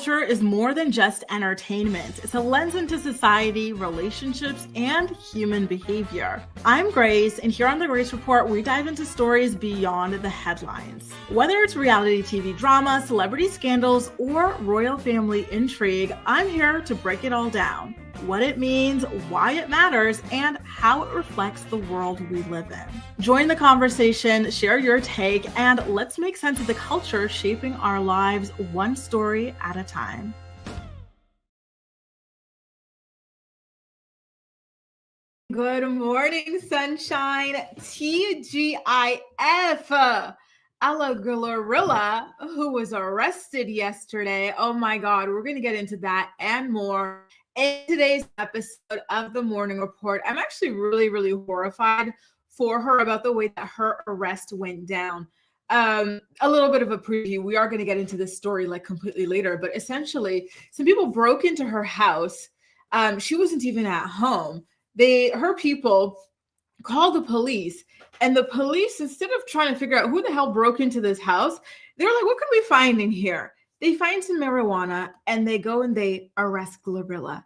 culture is more than just entertainment. It's a lens into society, relationships, and human behavior. I'm Grace, and here on the Grace Report, we dive into stories beyond the headlines. Whether it's reality TV drama, celebrity scandals, or royal family intrigue, I'm here to break it all down. What it means, why it matters, and how it reflects the world we live in. Join the conversation, share your take, and let's make sense of the culture shaping our lives one story at a time. Good morning, sunshine. TGIF. A la GloRilla, who was arrested yesterday. Oh my God, we're going to get into that and more in today's episode of the Morning Report. I'm actually really horrified for her about the way that her arrest went down. A little bit of a preview. We are going to get into this story like completely later, but essentially some people broke into her house. She wasn't even at home. Her people called the police, and the police, instead of trying to figure out who the hell broke into this house, they're like, what can we find in here? They find some marijuana and they go and they arrest GloRilla.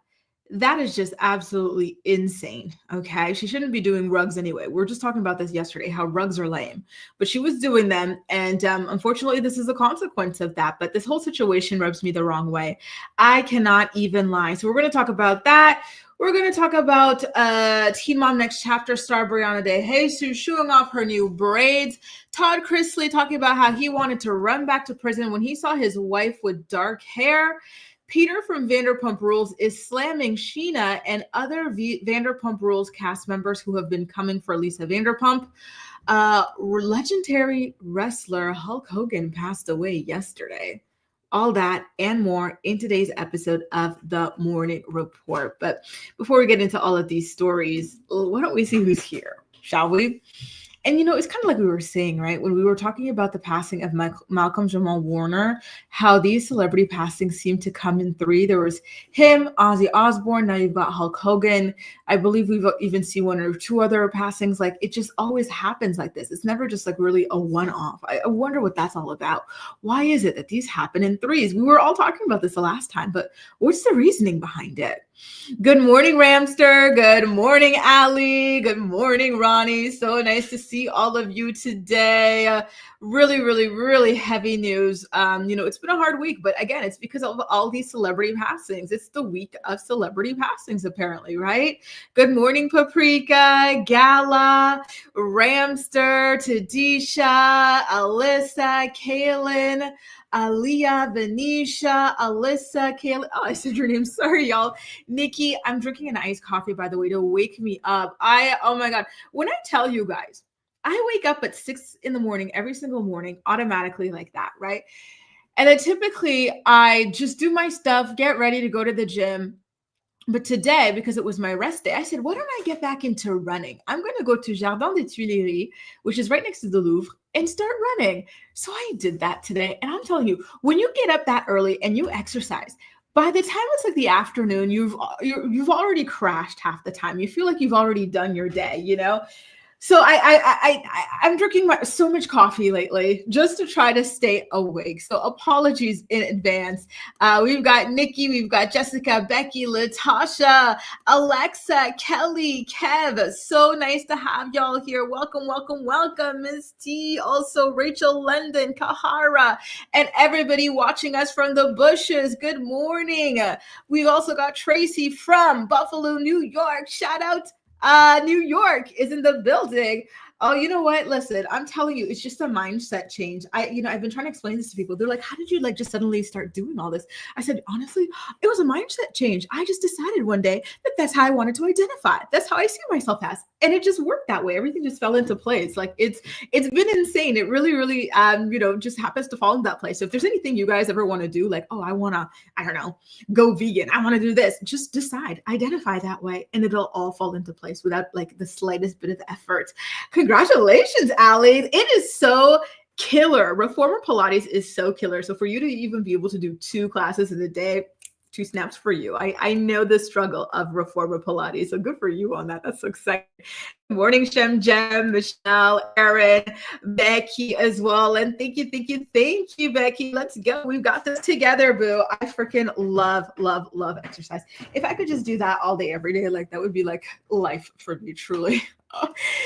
That is just absolutely insane. Okay. She shouldn't be doing rugs anyway. We were just talking about this yesterday, how rugs are lame, but she was doing them. And unfortunately, this is a consequence of that. But this whole situation rubs me the wrong way. I cannot even lie. So we're going to talk about that. We're going to talk about Teen Mom Next Chapter star Briana Dejesus showing off her new braids. Todd Chrisley talking about how he wanted to run back to prison when he saw his wife with dark hair. Peter from Vanderpump Rules is slamming Sheena and other Vanderpump Rules cast members who have been coming for Lisa Vanderpump. Legendary wrestler Hulk Hogan passed away yesterday. All that and more in today's episode of the Morning Report. But before we get into all of these stories, why don't we see who's here, shall we? And, you know, it's kind of like we were saying, right, when we were talking about the passing of Malcolm Jamal Warner, how these celebrity passings seem to come in three. There was him, Ozzy Osbourne. Now you've got Hulk Hogan. I believe we've even seen one or two other passings. Like, it just always happens like this. It's never just like really a one-off. I wonder what that's all about. Why is it that these happen in threes? We were all talking about this the last time, but what's the reasoning behind it? Good morning, Ramster. Good morning, Allie. Good morning, Ronnie. So nice to see all of you today. Really heavy news. You know, it's been a hard week, but again, it's because of all these celebrity passings. It's the week of celebrity passings, apparently, right? Good morning, Paprika, Gala, Ramster, Tadisha, Alyssa, Kaylin, Aaliyah, Venetia, Alyssa, Kayla. Oh, I said your name. Sorry, y'all. Nikki, I'm drinking an iced coffee, by the way, to wake me up. Oh my God. When I tell you guys, I wake up at 6 a.m. every single morning, automatically like that, right? And then typically I just do my stuff, get ready to go to the gym. But today, because it was my rest day, I said, why don't I get back into running? I'm going to go to Jardin des Tuileries, which is right next to the Louvre, and start running. So I did that today. And I'm telling you, when you get up that early and you exercise, by the time it's like the afternoon, you've already crashed half the time. You feel like you've already done your day, you know? So I'm drinking so much coffee lately just to try to stay awake. So apologies in advance. We've got Nikki, we've got Jessica, Becky, Latasha, Alexa, Kelly, Kev. So nice to have y'all here. Welcome, Miss T. Also Rachel, London, Kahara, and everybody watching us from the bushes. Good morning. We've also got Tracy from Buffalo, New York. Shout out. New York is in the building. Oh, you know what? Listen, I'm telling you, it's just a mindset change. I've been trying to explain this to people. They're like, how did you like just suddenly start doing all this? I said, honestly, it was a mindset change. I just decided one day that that's how I wanted to identify. That's how I see myself as. And it just worked that way. Everything just fell into place. Like it's been insane. It really, just happens to fall in that place. So if there's anything you guys ever want to do, like, oh, I want to, I don't know, go vegan. I want to do this. Just decide, identify that way, and it'll all fall into place without like the slightest bit of effort. Congratulations, Allie. It is so killer. Reformer Pilates is so killer. So for you to even be able to do 2 classes in a day, two snaps for you. I know the struggle of reformer Pilates, so good for you on that. That's so exciting. Good morning, Shem, Jem, Michelle, Erin, Becky as well. And thank you, Becky. Let's go. We've got this together, boo. I freaking love exercise. If I could just do that all day, every day, like that would be like life for me, truly.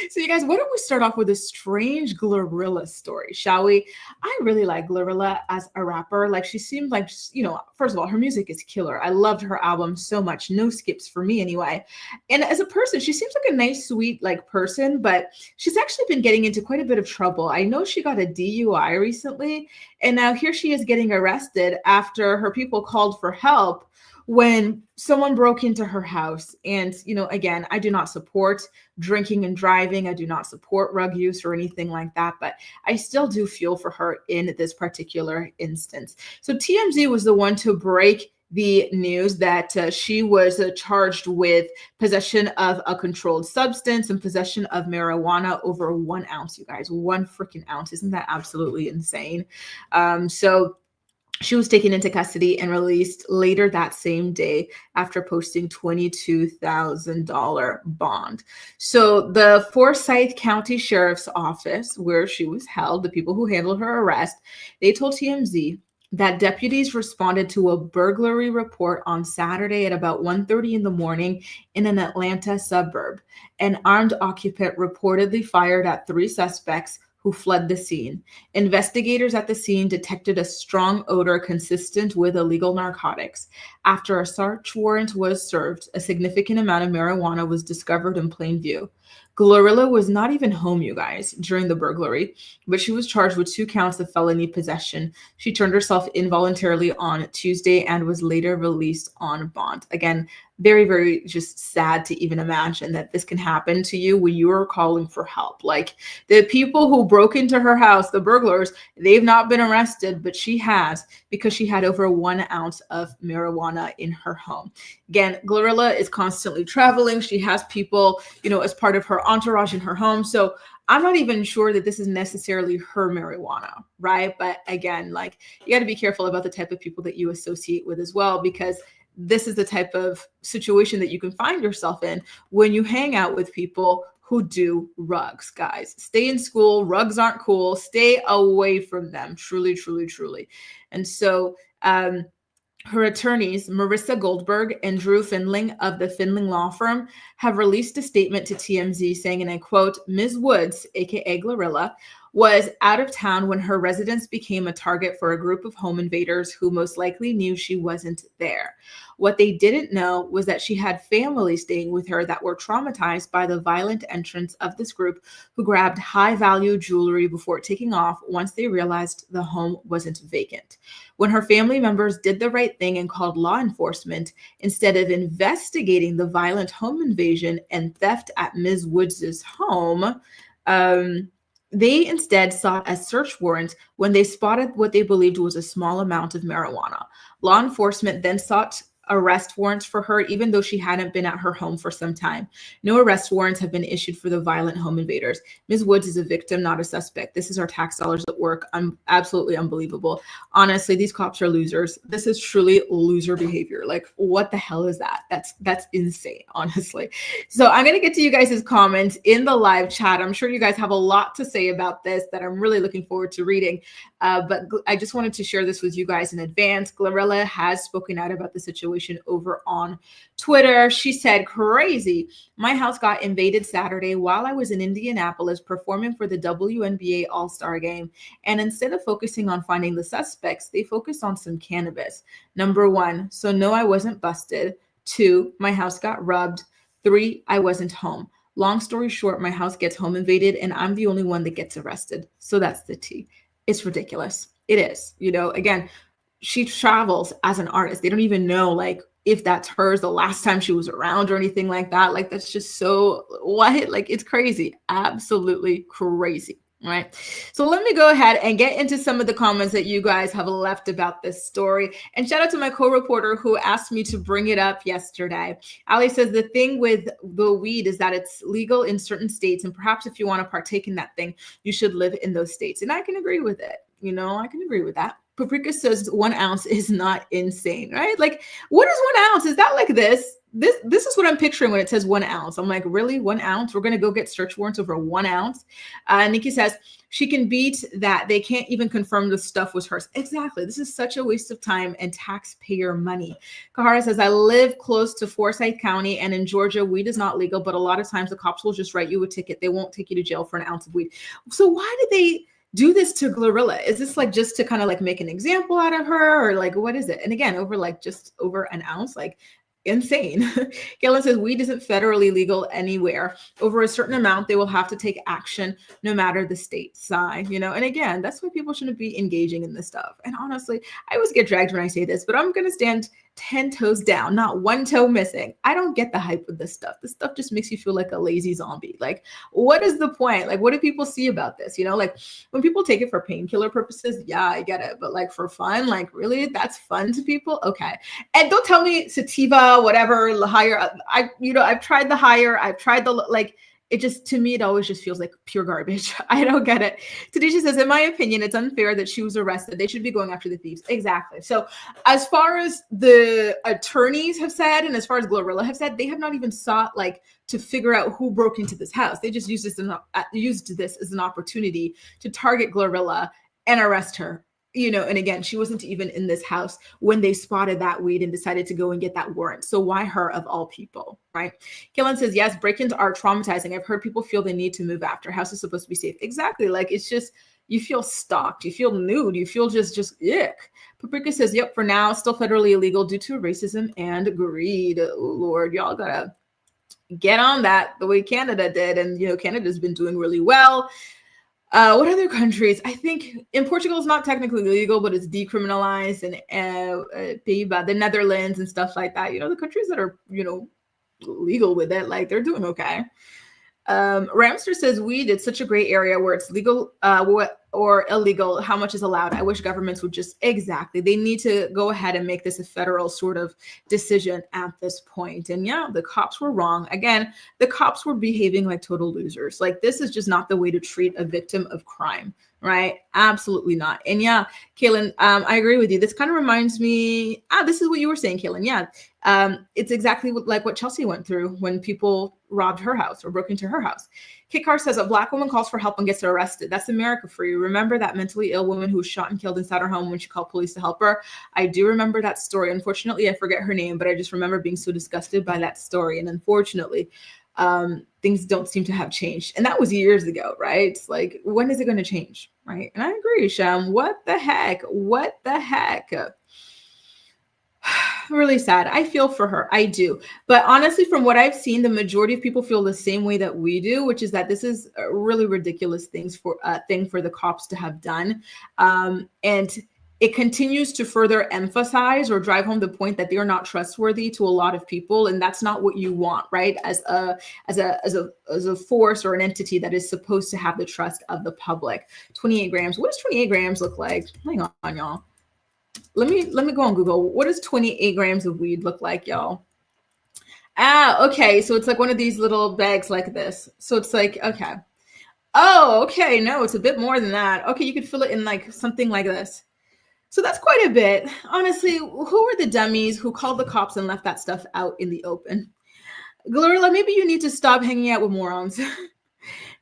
So you guys, why don't we start off with a strange GloRilla story, shall we? I really like GloRilla as a rapper. Like she seemed like, you know, first of all, her music is killer. I loved her album so much. No skips for me anyway. And as a person, she seems like a nice, sweet, like person, but she's actually been getting into quite a bit of trouble. I know she got a DUI recently, and now here she is getting arrested after her people called for help when someone broke into her house. And, you know, again, I do not support drinking and driving. I do not support rug use or anything like that, but I still do feel for her in this particular instance. So TMZ was the one to break the news that she was charged with possession of a controlled substance and possession of marijuana over 1 ounce, you guys, 1 freaking ounce. Isn't that absolutely insane? So she was taken into custody and released later that same day after posting $22,000 bond. So the Forsyth County Sheriff's Office, where she was held, the people who handled her arrest, they told TMZ that deputies responded to a burglary report on Saturday at about 1:30 in the morning in an Atlanta suburb. An armed occupant reportedly fired at 3 suspects who fled the scene. Investigators at the scene detected a strong odor consistent with illegal narcotics. After a search warrant was served, a significant amount of marijuana was discovered in plain view. GloRilla was not even home, you guys, during the burglary, but she was charged with 2 counts of felony possession. She turned herself in voluntarily on Tuesday and was later released on bond. Again, very, very just sad to even imagine that this can happen to you when you are calling for help. Like the people who broke into her house, the burglars, they've not been arrested, but she has, because she had over 1 ounce of marijuana in her home. Again, GloRilla is constantly traveling. She has people, you know, as part of her entourage in her home. So I'm not even sure that this is necessarily her marijuana, right? But again, like you got to be careful about the type of people that you associate with as well, because this is the type of situation that you can find yourself in when you hang out with people who do rugs, guys. Stay in school. Rugs aren't cool. Stay away from them. Truly, truly, truly. And so her attorneys, Marissa Goldberg and Drew Findling of the Findling Law Firm, have released a statement to TMZ saying, and I quote, Ms. Woods, aka GloRilla, was out of town when her residence became a target for a group of home invaders who most likely knew she wasn't there. What they didn't know was that she had family staying with her that were traumatized by the violent entrance of this group, who grabbed high-value jewelry before taking off once they realized the home wasn't vacant. When her family members did the right thing and called law enforcement, instead of investigating the violent home invasion and theft at Ms. Woods' home, they instead sought a search warrant when they spotted what they believed was a small amount of marijuana. Law enforcement then sought arrest warrants for her, even though she hadn't been at her home for some time. No arrest warrants have been issued for the violent home invaders. Ms. Woods is a victim, not a suspect. This is our tax dollars at work. I'm absolutely unbelievable. Honestly, these cops are losers. This is truly loser behavior. Like, what the hell is that? That's insane, honestly. So I'm going to get to you guys' comments in the live chat. I'm sure you guys have a lot to say about this that I'm really looking forward to reading. But I just wanted to share this with you guys in advance. GloRilla has spoken out about the situation over on Twitter. She said, crazy. My house got invaded Saturday while I was in Indianapolis performing for the WNBA All-Star game. And instead of focusing on finding the suspects, they focused on some cannabis. Number 1, so no, I wasn't busted. 2, my house got robbed. 3, I wasn't home. Long story short, my house gets home invaded and I'm the only one that gets arrested. So that's the tea. It's ridiculous. It is. You know, again, she travels as an artist. They don't even know like if that's hers the last time she was around or anything like that. Like that's just so what? Like it's crazy. Absolutely crazy. Right. So let me go ahead and get into some of the comments that you guys have left about this story. And shout out to my co-reporter who asked me to bring it up yesterday. Ali says the thing with the weed is that it's legal in certain states. And perhaps if you want to partake in that thing, you should live in those states. And I can agree with it. You know, I can agree with that. Paprika says 1 ounce is not insane, right? Like, what is 1 ounce? Is that like this? This is what I'm picturing when it says 1 ounce. I'm like, really, 1 ounce? We're gonna go get search warrants over 1 ounce. Nikki says she can beat that. They can't even confirm the stuff was hers. Exactly. This is such a waste of time and taxpayer money. Kahara says, I live close to Forsyth County, and in Georgia, weed is not legal, but a lot of times the cops will just write you a ticket. They won't take you to jail for an ounce of weed. So why did they do this to GloRilla? Is this like just to kind of like make an example out of her, or like what is it? And again, just over an ounce, like insane. Galen says weed isn't federally legal anywhere. Over a certain amount, they will have to take action no matter the state size, And again, that's why people shouldn't be engaging in this stuff. And honestly, I always get dragged when I say this, but I'm going to stand 10 toes down, not 1 toe missing. I don't get the hype with this stuff. This stuff just makes you feel like a lazy zombie. Like, what is the point? Like, what do people see about this? Like when people take it for painkiller purposes, yeah, I get it. But like for fun, like really, that's fun to people? Okay. And don't tell me sativa, whatever, the higher. I've tried the higher. I've tried the, like, it just, to me, it always just feels like pure garbage. I don't get it. Tadisha says, in my opinion, it's unfair that she was arrested. They should be going after the thieves. Exactly. So as far as the attorneys have said, and as far as GloRilla have said, they have not even sought like to figure out who broke into this house. They just used this as an opportunity to target GloRilla and arrest her. And again, she wasn't even in this house when they spotted that weed and decided to go and get that warrant. So why her of all people, right? Killen says, yes, break-ins are traumatizing. I've heard people feel the need to move after. House is supposed to be safe. Exactly. Like, it's just, you feel stalked, you feel nude, you feel just ick. Paprika says, yep, for now, still federally illegal due to racism and greed. Oh, Lord, y'all gotta get on that the way Canada did. And, Canada's been doing really well. What other countries? I think in Portugal it's not technically legal, but it's decriminalized, and the Netherlands and stuff like that. The countries that are, legal with it, like they're doing okay. Ramster says weed, it's such a gray area where it's legal or illegal. How much is allowed? I wish governments would just, exactly. They need to go ahead and make this a federal sort of decision at this point. And yeah, the cops were wrong. Again, the cops were behaving like total losers. Like, this is just not the way to treat a victim of crime, right? Absolutely not. And yeah, Kaylin, I agree with you. This kind of reminds me, this is what you were saying, Kaylin. Yeah. It's exactly like what Chelsea went through when people robbed her house or broke into her house. Kit Carr says, a Black woman calls for help and gets arrested. That's America for you. Remember that mentally ill woman who was shot and killed inside her home when she called police to help her? I do remember that story. Unfortunately, I forget her name, but I just remember being so disgusted by that story. And unfortunately, things don't seem to have changed. And that was years ago, right? It's like, when is it going to change, right? And I agree, Sham. What the heck? What the heck? Really sad. I feel for her. I do. But honestly, from what I've seen, the majority of people feel the same way that we do, which is that this is a really ridiculous thing for the cops to have done. And it continues to further emphasize or drive home the point that they are not trustworthy to a lot of people. And that's not what you want, right? As a force or an entity that is supposed to have the trust of the public. 28 grams. What does 28 grams look like? Hang on, y'all. Let me go on Google. What does 28 grams of weed look like, y'all? Okay. So it's like one of these little bags like this. So it's like, okay. Oh, okay. No, it's a bit more than that. Okay. You could fill it in like something like this. So that's quite a bit. Honestly, who were the dummies who called the cops and left that stuff out in the open? GloRilla, maybe you need to stop hanging out with morons.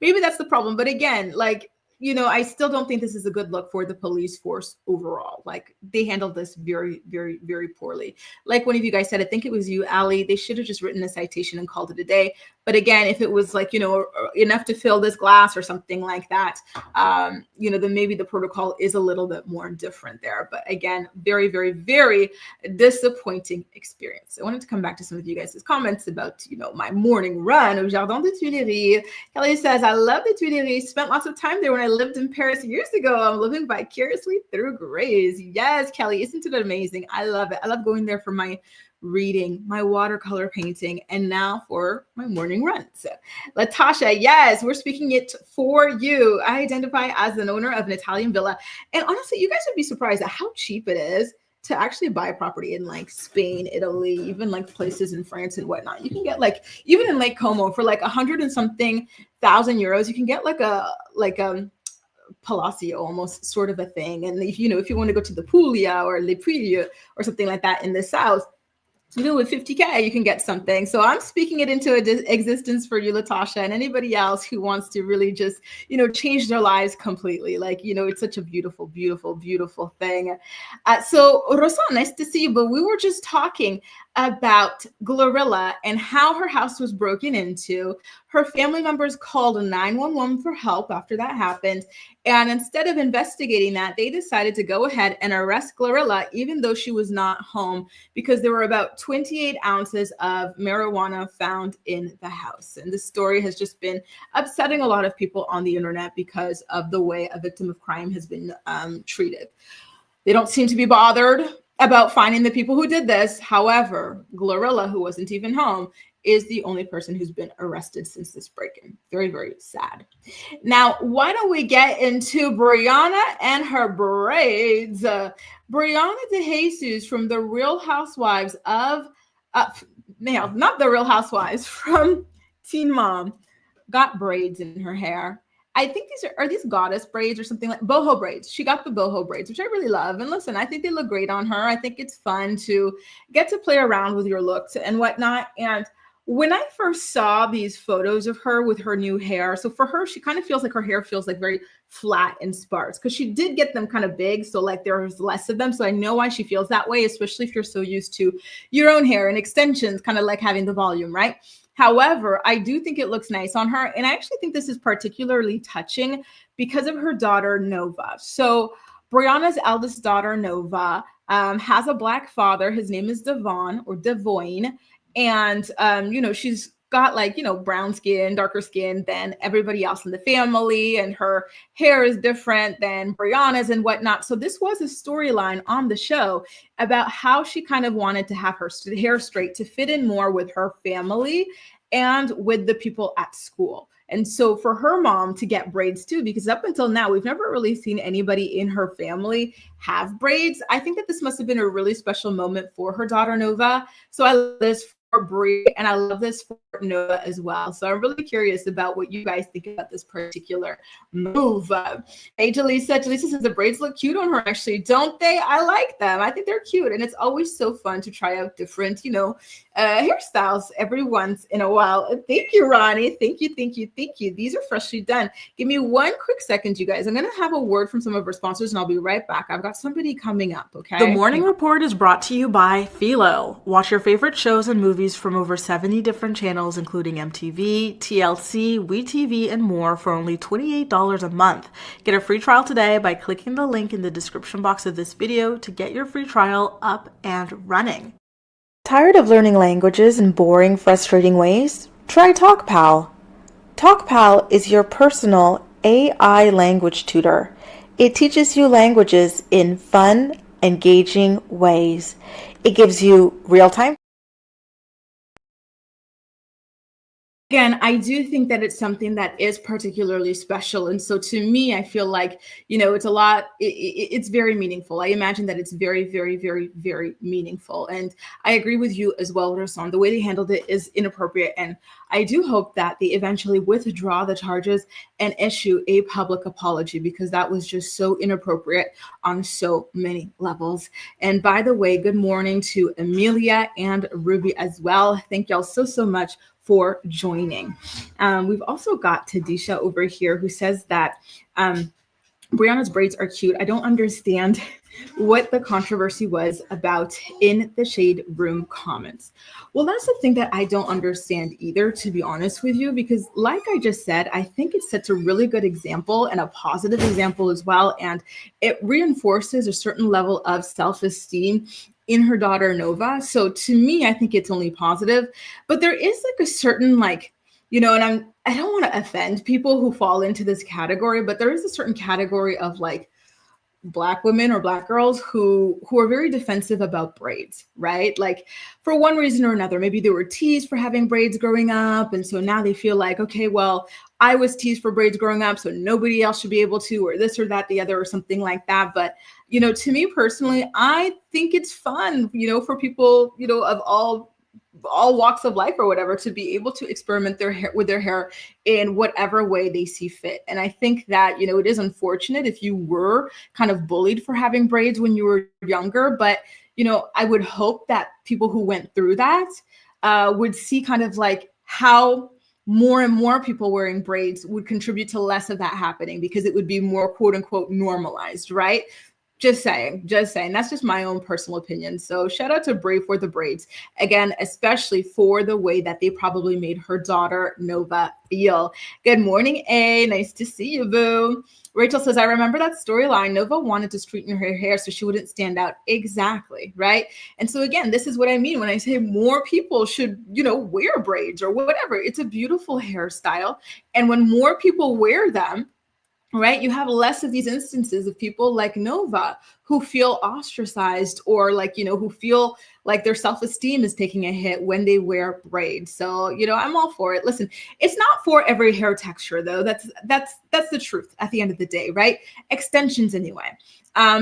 Maybe that's the problem. But again, like, I still don't think this is a good look for the police force overall. Like, they handled this very, very, very poorly. Like one of you guys said, I think it was you, Ali, they should have just written a citation and called it a day. But again, if it was like, enough to fill this glass or something like that, then maybe the protocol is a little bit more different there. But again, very, very, very disappointing experience. I wanted to come back to some of you guys' comments about, my morning run au Jardin des Tuileries. Kelly says, I love the Tuileries. Spent lots of time there when I lived in Paris years ago. I'm living vicariously through Grace. Yes, Kelly, isn't it amazing? I love it. I love going there for my reading, my watercolor painting, and now for my morning runs. Latasha, yes, we're speaking it for you. I identify as an owner of an Italian villa. And honestly, you guys would be surprised at how cheap it is to actually buy property in like Spain, Italy, even like places in France and whatnot. You can get like, even in Lake Como for like 100 and something thousand euros, you can get like a Palacio, almost sort of a thing. And if you want to go to the Puglia or Le Puy or something like that in the South, with $50K, you can get something. So I'm speaking it into existence for you, Latasha, and anybody else who wants to really just, change their lives completely. Like, it's such a beautiful, beautiful, beautiful thing. So Rosa, nice to see you. But we were just talking about GloRilla and how her house was broken into. Her family members called 911 for help after that happened. And instead of investigating that, they decided to go ahead and arrest GloRilla, even though she was not home, because there were about 28 ounces of marijuana found in the house. And this story has just been upsetting a lot of people on the internet because of the way a victim of crime has been treated. They don't seem to be bothered about finding the people who did this. However, GloRilla, who wasn't even home, is the only person who's been arrested since this break-in. Very, very sad. Now, why don't we get into Briana and her braids? Briana Dejesus from The Real Housewives of, not The Real Housewives, from Teen Mom, got braids in her hair. I think these are these goddess braids or something like boho braids. She got the boho braids, which I really love. And listen, I think they look great on her. I think it's fun to get to play around with your looks and whatnot. And when I first saw these photos of her with her new hair, so for her, she kind of feels like her hair feels like very flat and sparse because she did get them kind of big. So like there's less of them. So I know why she feels that way, especially if you're so used to your own hair and extensions, kind of like having the volume, right? However, I do think it looks nice on her. And I actually think this is particularly touching because of her daughter, Nova. So Briana's eldest daughter, Nova, has a Black father. His name is Devon or Devoyne. And, she's got like, brown skin, darker skin than everybody else in the family. And her hair is different than Briana's and whatnot. So this was a storyline on the show about how she kind of wanted to have her hair straight to fit in more with her family and with the people at school. And so for her mom to get braids too, because up until now, we've never really seen anybody in her family have braids. I think that this must have been a really special moment for her daughter, Nova. So I love this for Brie, and I love this for Nova as well. So I'm really curious about what you guys think about this particular move. Hey, Jaleesa says the braids look cute on her, actually, don't they? I like them. I think they're cute. And it's always so fun to try out different, hairstyles every once in a while. Thank you, Ronnie. Thank you. These are freshly done. Give me one quick second, you guys. I'm going to have a word from some of our sponsors, and I'll be right back. I've got somebody coming up, okay? The Morning Report is brought to you by Philo. Watch your favorite shows and movies from over 70 different channels, including MTV, TLC, WeTV, and more for only $28 a month. Get a free trial today by clicking the link in the description box of this video to get your free trial up and running. Tired of learning languages in boring, frustrating ways? Try TalkPal. TalkPal is your personal AI language tutor. It teaches you languages in fun, engaging ways. It gives you real-time. Again, I do think that it's something that is particularly special. And so to me, I feel like, it's a lot, it's very meaningful. I imagine that it's very, very, very, very meaningful. And I agree with you as well, Rasan. The way they handled it is inappropriate. And I do hope that they eventually withdraw the charges and issue a public apology, because that was just so inappropriate on so many levels. And by the way, good morning to Amelia and Ruby as well. Thank y'all so much for joining. We've also got Tadisha over here who says that Briana's braids are cute. I don't understand what the controversy was about in the Shade Room comments. Well, that's the thing that I don't understand either, to be honest with you, because like I just said, I think it sets a really good example and a positive example as well. And it reinforces a certain level of self-esteem in her daughter, Nova. So to me, I think it's only positive, but there is like a certain and I don't want to offend people who fall into this category, but there is a certain category of Black women or Black girls who are very defensive about braids, right? Like for one reason or another, maybe they were teased for having braids growing up. And so now they feel like, okay, well, I was teased for braids growing up, so nobody else should be able to, or this or that, the other, or something like that. But, to me personally, I think it's fun, for people, of all all walks of life or whatever, to be able to experiment with their hair in whatever way they see fit. And I think that, it is unfortunate if you were kind of bullied for having braids when you were younger, but I would hope that people who went through that would see kind of like how more and more people wearing braids would contribute to less of that happening, because it would be more quote unquote normalized, right? Just saying. That's just my own personal opinion. So shout out to Brave for the braids. Again, especially for the way that they probably made her daughter, Nova, feel. Good morning, A. Nice to see you, boo. Rachel says, I remember that storyline. Nova wanted to straighten her hair so she wouldn't stand out. Exactly, right? And so again, this is what I mean when I say more people should, wear braids or whatever. It's a beautiful hairstyle. And when more people wear them, right, you have less of these instances of people like Nova who feel ostracized, or like, who feel like their self-esteem is taking a hit when they wear braids. So, I'm all for it. Listen, it's not for every hair texture though. That's the truth at the end of the day, right? Extensions anyway.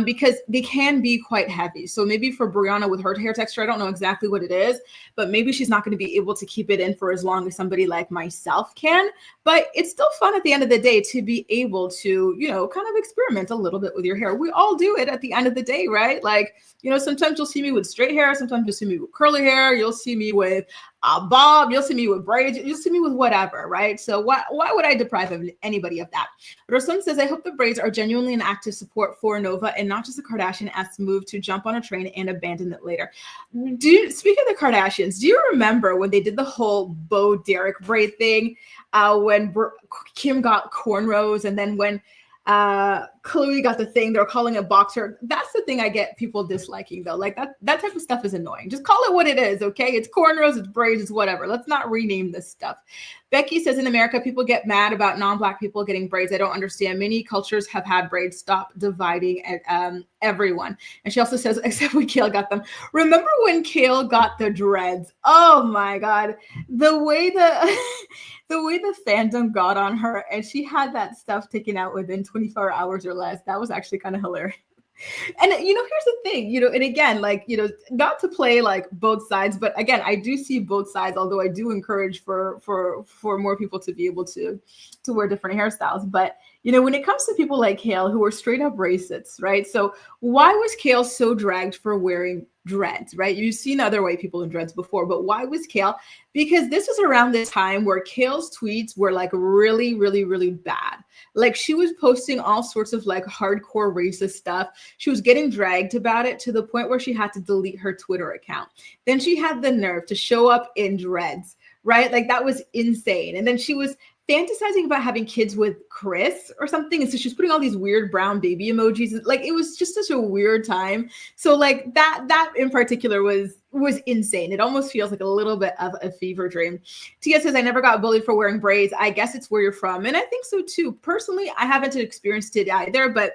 Because they can be quite heavy. So maybe for Briana with her hair texture, I don't know exactly what it is, but maybe she's not going to be able to keep it in for as long as somebody like myself can. But it's still fun at the end of the day to be able to, kind of experiment a little bit with your hair. We all do it at the end of the day, right? Like, sometimes you'll see me with straight hair. Sometimes you'll see me with curly hair. You'll see me with a bob. You'll see me with braids. You'll see me with whatever, right? So why would I deprive anybody of that? Rosan says, I hope the braids are genuinely an active support for Nova and not just a Kardashian-esque move to jump on a train and abandon it later. Speaking of the Kardashians, do you remember when they did the whole Bo Derek braid thing, when Kim got cornrows, and then when Khloe got the thing they're calling a boxer? That's the thing I get people disliking though. Like that type of stuff is annoying. Just call it what it is, okay? It's cornrows, it's braids, it's whatever. Let's not rename this stuff. Becky says, in America, people get mad about non-Black people getting braids. I don't understand. Many cultures have had braids. Stop dividing everyone. And she also says, except when Kale got them. Remember when Kale got the dreads? Oh my God. The way the fandom got on her, and she had that stuff taken out within 24 hours or less. That was actually kind of hilarious. And here's the thing, and again, like, not to play like both sides, but again, I do see both sides, although I do encourage for more people to be able to wear different hairstyles. But when it comes to people like Kale who are straight up racists, right? So why was Kale so dragged for wearing dreads, right? You've seen other white people in dreads before, but why was Kale? Because this was around the time where Kale's tweets were like really, really, really bad. Like, she was posting all sorts of like hardcore racist stuff. She was getting dragged about it to the point where she had to delete her Twitter account. Then she had the nerve to show up in dreads, right? Like, that was insane. And then she was fantasizing about having kids with Chris or something. And so she's putting all these weird brown baby emojis. Like, it was just such a weird time. So like that in particular was insane. It almost feels like a little bit of a fever dream. Tia says, I never got bullied for wearing braids. I guess it's where you're from. And I think so too. Personally, I haven't experienced it either, but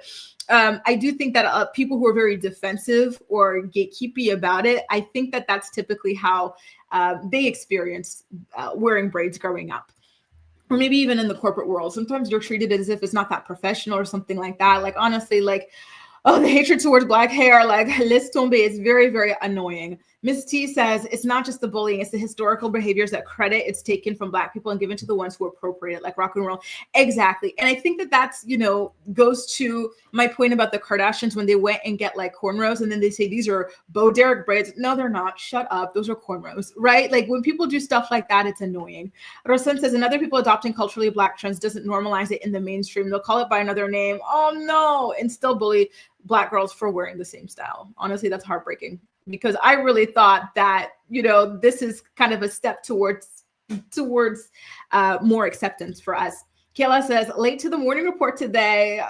I do think that people who are very defensive or gatekeepy about it, I think that that's typically how they experience wearing braids growing up. Or maybe even in the corporate world, sometimes you're treated as if it's not that professional or something like that. Like, honestly, like, oh, the hatred towards Black hair, like, laisse tomber, is very, very annoying. Miss T says, it's not just the bullying, it's the historical behaviors that credit it's taken from Black people and given to the ones who appropriate it, like rock and roll. Exactly. And I think that that's, goes to my point about the Kardashians when they went and get like cornrows and then they say, these are Bo Derek braids. No, they're not. Shut up. Those are cornrows, right? Like, when people do stuff like that, it's annoying. Rosen says, and other people adopting culturally Black trends doesn't normalize it in the mainstream. They'll call it by another name. Oh no. And still bully Black girls for wearing the same style. Honestly, that's heartbreaking, because I really thought that, this is kind of a step towards more acceptance for us. Kayla says, late to the morning report today.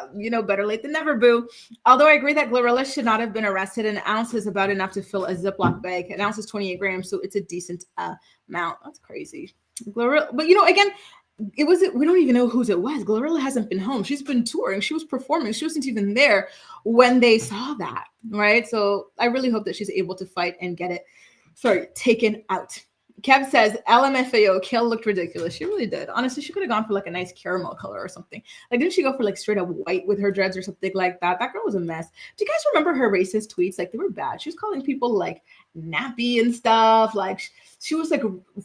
Better late than never, boo. Although I agree that GloRilla should not have been arrested. An ounce is about enough to fill a Ziploc bag. An ounce is 28 grams, so it's a decent amount. That's crazy. GloRilla, but again, we don't even know whose it was. GloRilla hasn't been home. She's been touring. She was performing. She wasn't even there when they saw that, right? So I really hope that she's able to fight and get it, taken out. Kev says, LMFAO, Kale looked ridiculous. She really did. Honestly, she could have gone for like a nice caramel color or something. Like, didn't she go for like straight up white with her dreads or something like that? That girl was a mess. Do you guys remember her racist tweets? Like, they were bad. She was calling people like nappy and stuff. Like, she was like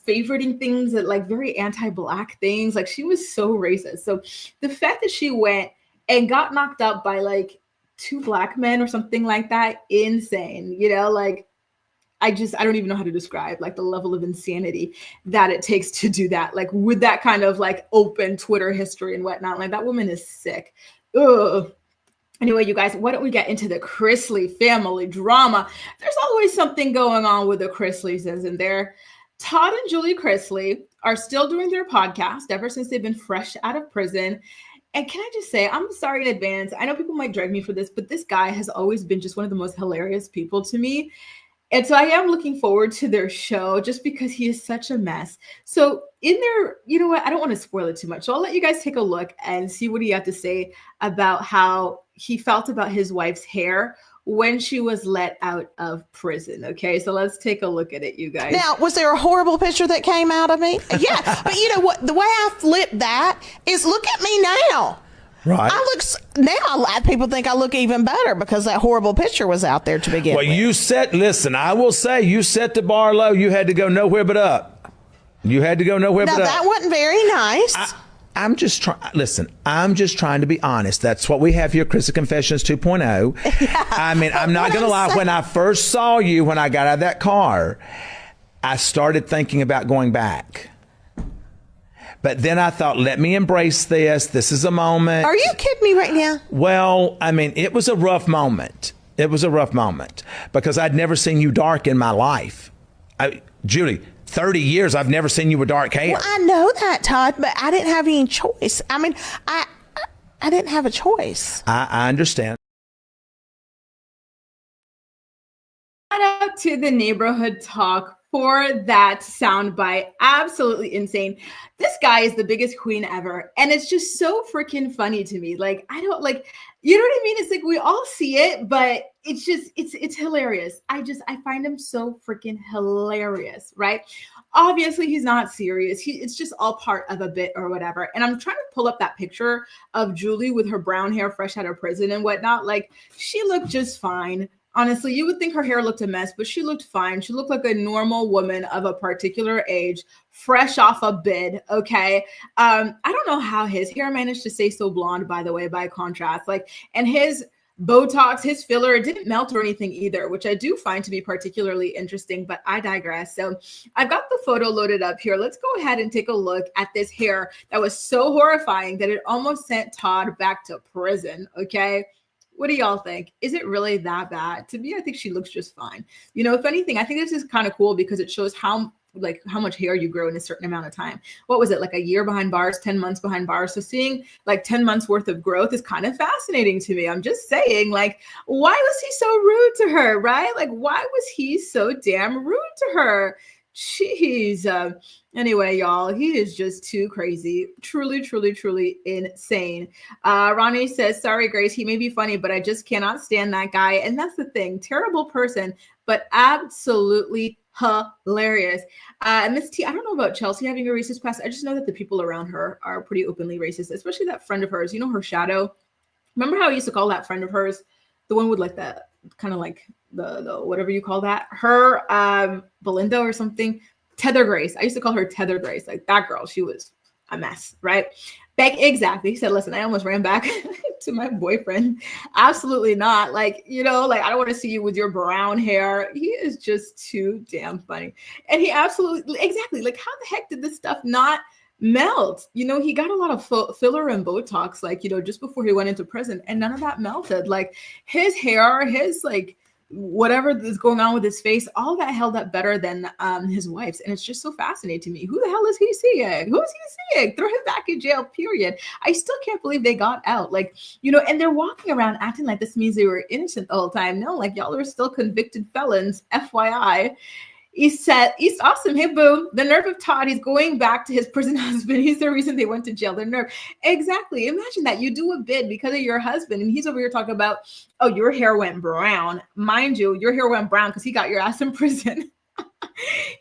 favoriting things that like very anti-Black things. Like, she was so racist. So the fact that she went and got knocked up by like 2 Black men or something like that, insane. You know, like, I don't even know how to describe like the level of insanity that it takes to do that. Like with that kind of like open Twitter history and whatnot. Like that woman is sick. Ugh. Anyway, you guys, why don't we get into the Chrisley family drama? There's always something going on with the Chrisleys, isn't there? Todd and Julie Chrisley are still doing their podcast ever since they've been fresh out of prison. And can I just say, I'm sorry in advance. I know people might drag me for this, but this guy has always been just one of the most hilarious people to me. And so I am looking forward to their show just because he is such a mess. So in there, you know what? I don't want to spoil it too much. So I'll let you guys take a look and see what he had to say about how he felt about his wife's hair when she was let out of prison. Okay, so let's take a look at it, you guys. Now, was there a horrible picture that came out of me? Yeah, but you know what? The way I flipped that is look at me now. Right. Now people think I look even better because that horrible picture was out there to begin with. Listen, I will say you set the bar low. You had to go nowhere but up. You had to go nowhere but up. Now, that wasn't very nice. I'm just trying to be honest. That's what we have here, Chrissy Confessions 2.0. Yeah, I mean, I'm not going to lie. When I first saw you, when I got out of that car, I started thinking about going back. But then I thought, let me embrace this. This is a moment. Are you kidding me right now? Well, I mean, it was a rough moment. It was a rough moment because I'd never seen you dark in my life. Julie, 30 years, I've never seen you with dark hair. Well, I know that, Todd, but I didn't have any choice. I mean, I didn't have a choice. I understand. Shout out to the Neighborhood Talk for that soundbite. Absolutely insane. This guy is the biggest queen ever. And it's just so freaking funny to me. Like, I don't like, you know what I mean? It's like we all see it, but it's just, it's hilarious. I find him so freaking hilarious, right? Obviously, he's not serious. It's just all part of a bit or whatever. And I'm trying to pull up that picture of Julie with her brown hair fresh out of prison and whatnot. Like, she looked just fine. Honestly, you would think her hair looked a mess, but she looked fine. She looked like a normal woman of a particular age, fresh off a bid, okay? I don't know how his hair managed to stay so blonde, by the way, by contrast. Like, and his Botox, his filler, it didn't melt or anything either, which I do find to be particularly interesting, but I digress. So I've got the photo loaded up here. Let's go ahead and take a look at this hair that was so horrifying that it almost sent Todd back to prison, okay? What do y'all think? Is it really that bad? To me, I think she looks just fine. You know, if anything, I think this is kind of cool because it shows how much hair you grow in a certain amount of time. What was it, like a year behind bars, 10 months behind bars? So seeing like 10 months worth of growth is kind of fascinating to me. I'm just saying, like, why was he so rude to her, right? Like, why was he so damn rude to her? Jeez. Anyway, y'all, he is just too crazy. Truly, truly, truly insane. Ronnie says, sorry, Grace, he may be funny, but I just cannot stand that guy. And that's the thing. Terrible person, but absolutely hilarious. Miss T, I don't know about Chelsea having a racist past. I just know that the people around her are pretty openly racist, especially that friend of hers. You know, her shadow. Remember how I used to call that friend of hers? The one with like that kind of like the whatever you call that, her Belinda or something, Tether Grace. I used to call her Tether Grace. Like that girl, she was a mess, right? Beck, exactly. He said, listen, I almost ran back to my boyfriend. Absolutely not. Like, you know, like I don't want to see you with your brown hair. He is just too damn funny. And he absolutely, exactly, like how the heck did this stuff not melt? You know, he got a lot of filler and Botox, like, you know, just before he went into prison, and none of that melted. Like his hair, his like whatever is going on with his face, all that held up better than his wife's. And it's just so fascinating to me. Who the hell is he seeing? Who's he seeing? Throw him back in jail, period. I still can't believe they got out. Like, you know, and they're walking around acting like this means they were innocent the whole time. No, like y'all are still convicted felons, FYI. East Austin, hey boo, the nerve of Todd, he's going back to his prison husband. He's the reason they went to jail. The nerve. Exactly. Imagine that. You do a bid because of your husband, and he's over here talking about, oh, your hair went brown. Mind you, your hair went brown because he got your ass in prison.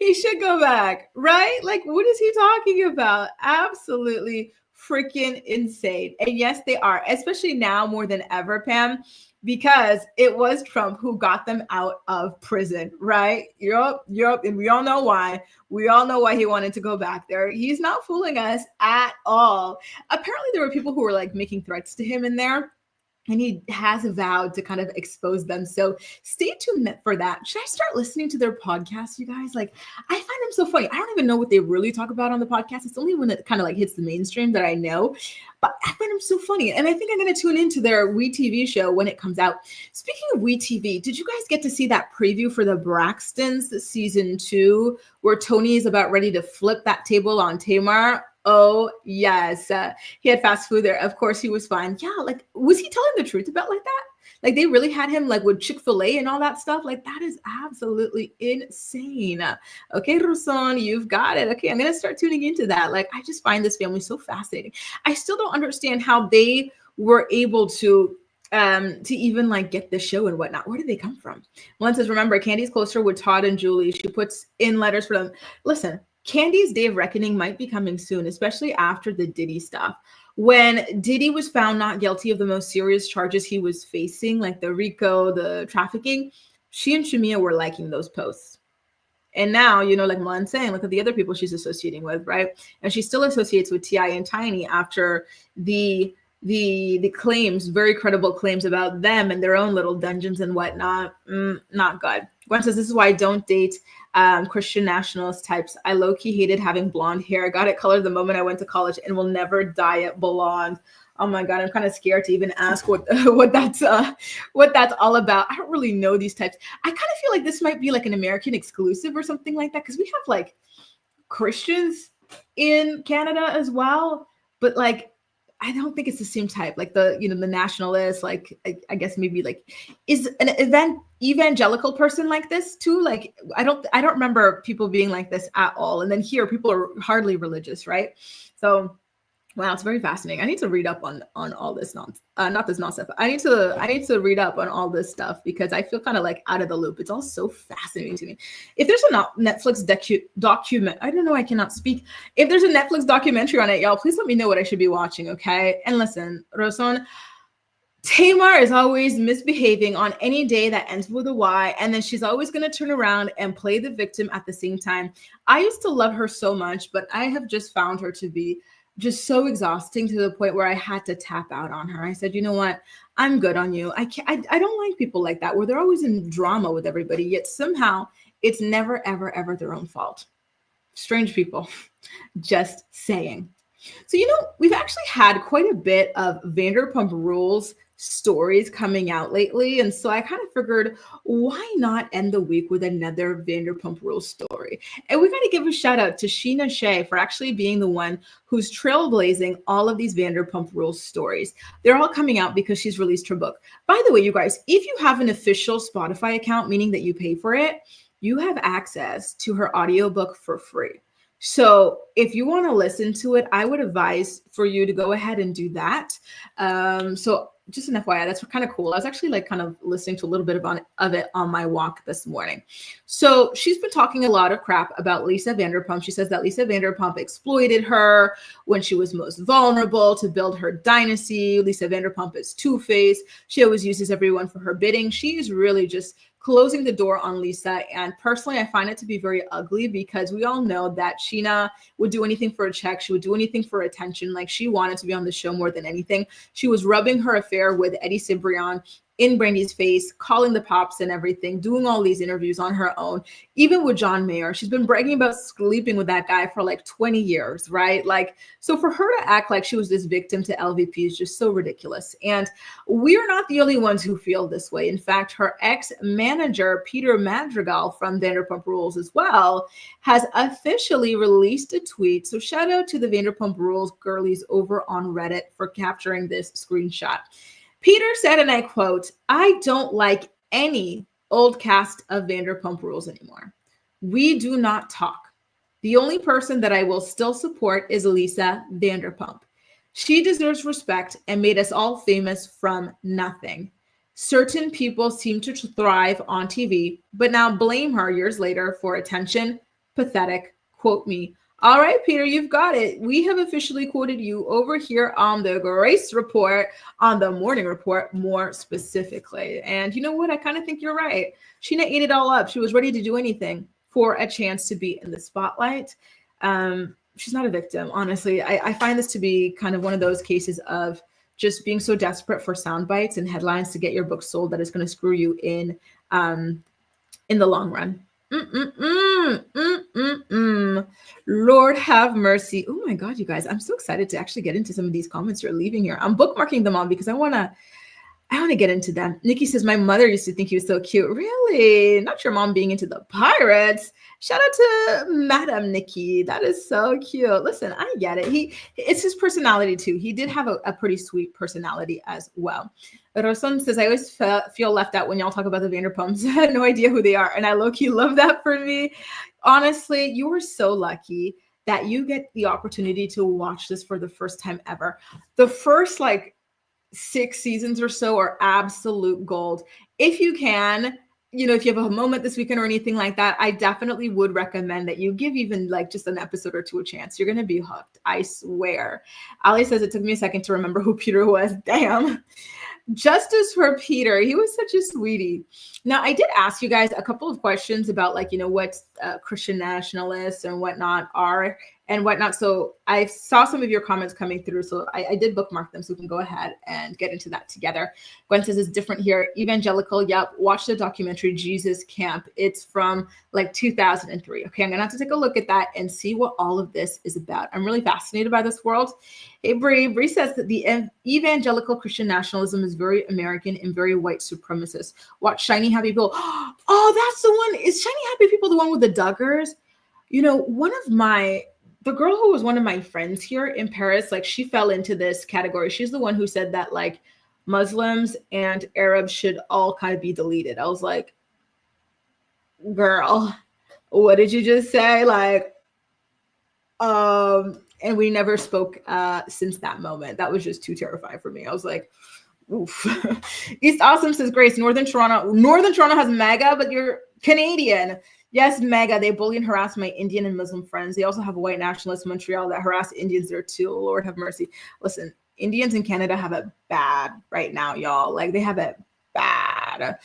He should go back, right? Like, what is he talking about? Absolutely freaking insane. And yes, they are, especially now more than ever, Pam, because it was Trump who got them out of prison, right? Yup. And we all know why. We all know why he wanted to go back there. He's not fooling us at all. Apparently, there were people who were like making threats to him in there. And he has vowed to kind of expose them. So stay tuned for that. Should I start listening to their podcast, you guys? Like, I find them so funny. I don't even know what they really talk about on the podcast. It's only when it kind of like hits the mainstream that I know. But I find them so funny. And I think I'm going to tune into their WeTV show when it comes out. Speaking of WeTV, did you guys get to see that preview for the Braxtons season 2, where Tony is about ready to flip that table on Tamar? Oh, yes. He had fast food there. Of course, he was fine. Yeah, like, was he telling the truth about like that? Like, they really had him like with Chick-fil-A and all that stuff. Like, that is absolutely insane. Okay, Roson, you've got it. Okay, I'm going to start tuning into that. Like, I just find this family so fascinating. I still don't understand how they were able to even like get the show and whatnot. Where did they come from? One says, remember, Candy's closer with Todd and Julie. She puts in letters for them. Listen, Candy's day of reckoning might be coming soon, especially after the Diddy stuff. When Diddy was found not guilty of the most serious charges he was facing, like the RICO, the trafficking, she and Shamia were liking those posts. And now, you know, like Milan's saying, look at the other people she's associating with, right? And she still associates with T.I. and Tiny after the claims, very credible claims about them and their own little dungeons and whatnot. Not good. Gwen says, this is why I don't date Christian nationalist types. I low-key hated having blonde hair. I got it colored the moment I went to college and will never dye it blonde. Oh my God, I'm kind of scared to even ask what that's all about. I don't really know these types. I kind of feel like this might be like an American exclusive or something like that, because we have like Christians in Canada as well, but like, I don't think it's the same type, like the nationalists, like I guess maybe like, is an evangelical person like this too? Like, I don't remember people being like this at all. And then here people are hardly religious, right? So wow, it's very fascinating. I need to read up on all this nonsense. Not this nonsense. I need to read up on all this stuff because I feel kind of like out of the loop. It's all so fascinating to me. If there's a Netflix document, I don't know, I cannot speak. If there's a Netflix documentary on it, y'all, please let me know what I should be watching, okay? And listen, Roson, Tamar is always misbehaving on any day that ends with a Y, and then she's always going to turn around and play the victim at the same time. I used to love her so much, but I have just found her to be just so exhausting to the point where I had to tap out on her. I said, you know what? I'm good on you. I don't like people like that, where they're always in drama with everybody, yet somehow it's never, ever, ever their own fault. Strange people. Just saying. So, you know, we've actually had quite a bit of Vanderpump Rules stories coming out lately. And so I kind of figured, why not end the week with another Vanderpump Rules story? And we got to give a shout out to Sheena Shea for actually being the one who's trailblazing all of these Vanderpump Rules stories. They're all coming out because she's released her book. By the way, you guys, if you have an official Spotify account, meaning that you pay for it, you have access to her audiobook for free. So if you want to listen to it, I would advise for you to go ahead and do that. So just an FYI, that's kind of cool. I was actually like kind of listening to a little bit of it on my walk this morning. So she's been talking a lot of crap about Lisa Vanderpump. She says that Lisa Vanderpump exploited her when she was most vulnerable to build her dynasty. Lisa Vanderpump is two-faced. She always uses everyone for her bidding. She is really just closing the door on Lisa. And personally, I find it to be very ugly because we all know that Sheena would do anything for a check. She would do anything for attention. Like, she wanted to be on the show more than anything. She was rubbing her affair with Eddie Cibrian in Brandy's face, calling the pops and everything, doing all these interviews on her own, even with John Mayer. She's been bragging about sleeping with that guy for like 20 years, right? Like, so for her to act like she was this victim to LVP is just so ridiculous. And we're not the only ones who feel this way. In fact, her ex-manager, Peter Madrigal from Vanderpump Rules as well, has officially released a tweet. So shout out to the Vanderpump Rules girlies over on Reddit for capturing this screenshot. Peter said, and I quote, "I don't like any old cast of Vanderpump Rules anymore. We do not talk. The only person that I will still support is Lisa Vanderpump. She deserves respect and made us all famous from nothing. Certain people seem to thrive on TV, but now blame her years later for attention. Pathetic. Quote me. All right, Peter, you've got it. We have officially quoted you over here on the Grace Report, on the Morning Report, more specifically. And you know what? I kind of think you're right. Sheena ate it all up. She was ready to do anything for a chance to be in the spotlight. She's not a victim, honestly. I find this to be kind of one of those cases of just being so desperate for sound bites and headlines to get your book sold that it's going to screw you in the long run. Lord have mercy. Oh my God, you guys. I'm so excited to actually get into some of these comments you're leaving here. I'm bookmarking them all because I want to get into them. Nikki says, my mother used to think he was so cute. Really? Not your mom being into the pirates. Shout out to Madam Nikki. That is so cute. Listen, I get it. It's his personality too. He did have a pretty sweet personality as well. Roson says, I always feel left out when y'all talk about the Vanderpumps. I had no idea who they are. And I low-key love that for me. Honestly, you were so lucky that you get the opportunity to watch this for the first time ever. The first 6 seasons or so are absolute gold. If you can, if you have a moment this weekend or anything like that, I definitely would recommend that you give even just an episode or two a chance. You're going to be hooked. I swear. Ali says, it took me a second to remember who Peter was. Damn. Justice for Peter. He was such a sweetie. Now, I did ask you guys a couple of questions about what Christian nationalists and whatnot are and whatnot. So I saw some of your comments coming through. So I did bookmark them so we can go ahead and get into that together. Gwen says it's different here. Evangelical. Yep. Watch the documentary Jesus Camp. It's from 2003. Okay. I'm going to have to take a look at that and see what all of this is about. I'm really fascinated by this world. Hey, Bree says that the evangelical Christian nationalism is very American and very white supremacist. Watch Shiny Happy People. Oh, that's the one. Is Shiny Happy People the one with the Duggars? The girl who was one of my friends here in Paris, she fell into this category. She's the one who said that Muslims and Arabs should all kind of be deleted. I was like, girl, what did you just say? And we never spoke since that moment. That was just too terrifying for me. I was like, oof. East Awesome says, Grace, Northern Toronto has MAGA, but you're Canadian. Yes, MAGA. They bully and harass my Indian and Muslim friends. They also have white nationalists in Montreal that harass Indians there too. Lord have mercy. Listen, Indians in Canada have it bad right now, y'all. They have it bad.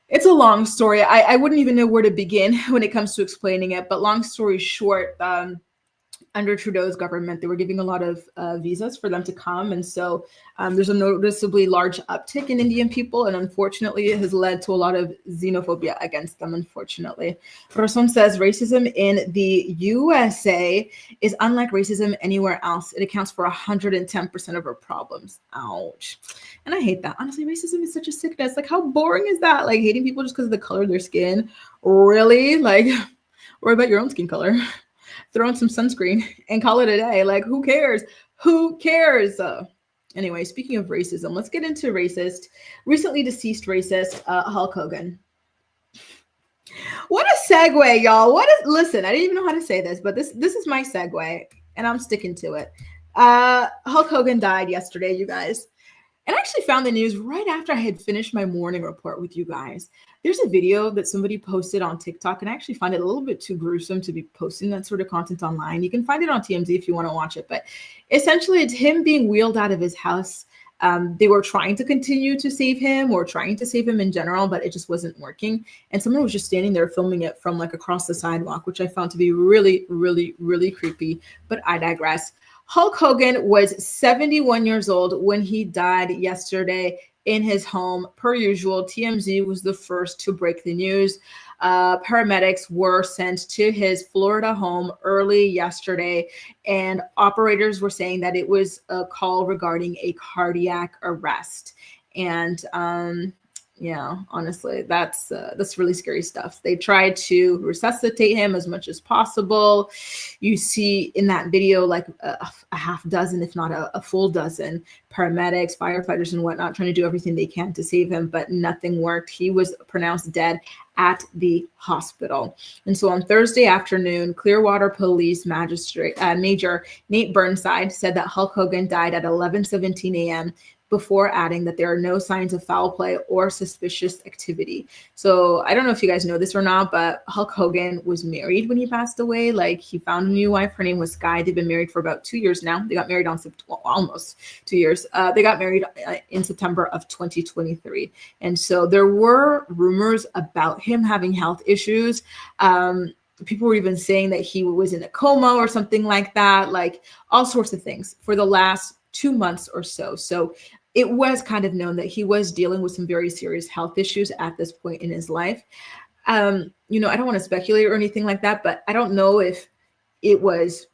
It's a long story. I wouldn't even know where to begin when it comes to explaining it. But long story short, under Trudeau's government, they were giving a lot of visas for them to come. And so there's a noticeably large uptick in Indian people. And unfortunately, it has led to a lot of xenophobia against them, unfortunately. Roson says racism in the USA is unlike racism anywhere else. It accounts for 110% of our problems. Ouch. And I hate that. Honestly, racism is such a sickness. How boring is that? Hating people just because of the color of their skin? Really? Worry about your own skin color. Throw on some sunscreen and call it a day. Who cares? Who cares? Anyway, speaking of racism, let's get into recently deceased racist, Hulk Hogan. What a segue, y'all. Listen, I didn't even know how to say this, but this is my segue and I'm sticking to it. Hulk Hogan died yesterday, you guys. And I actually found the news right after I had finished my morning report with you guys. There's a video that somebody posted on TikTok, and I actually find it a little bit too gruesome to be posting that sort of content online. You can find it on TMZ if you want to watch it, but essentially it's him being wheeled out of his house. They were trying to continue to save him or trying to save him in general, but it just wasn't working. And someone was just standing there filming it from across the sidewalk, which I found to be really, really, really creepy, but I digress. Hulk Hogan was 71 years old when he died yesterday in his home. Per usual, TMZ was the first to break the news. Paramedics were sent to his Florida home early yesterday, and operators were saying that it was a call regarding a cardiac arrest. And yeah, honestly, that's really scary stuff. They tried to resuscitate him as much as possible. You see in that video a half dozen, if not a full dozen, paramedics, firefighters, and whatnot trying to do everything they can to save him, but nothing worked. He was pronounced dead at the hospital. And so on Thursday afternoon, Clearwater Police Major Nate Burnside said that Hulk Hogan died at 11:17 a.m. before adding that there are no signs of foul play or suspicious activity. So I don't know if you guys know this or not, but Hulk Hogan was married when he passed away. Like, he found a new wife. Her name was Sky. They've been married for about 2 years now. They got married on almost 2 years. They got married in September of 2023. And so there were rumors about him having health issues. People were even saying that he was in a coma or something like that, like all sorts of things for the last 2 months or so. So it was kind of known that he was dealing with some very serious health issues at this point in his life. I don't want to speculate or anything like that, but I don't know if it was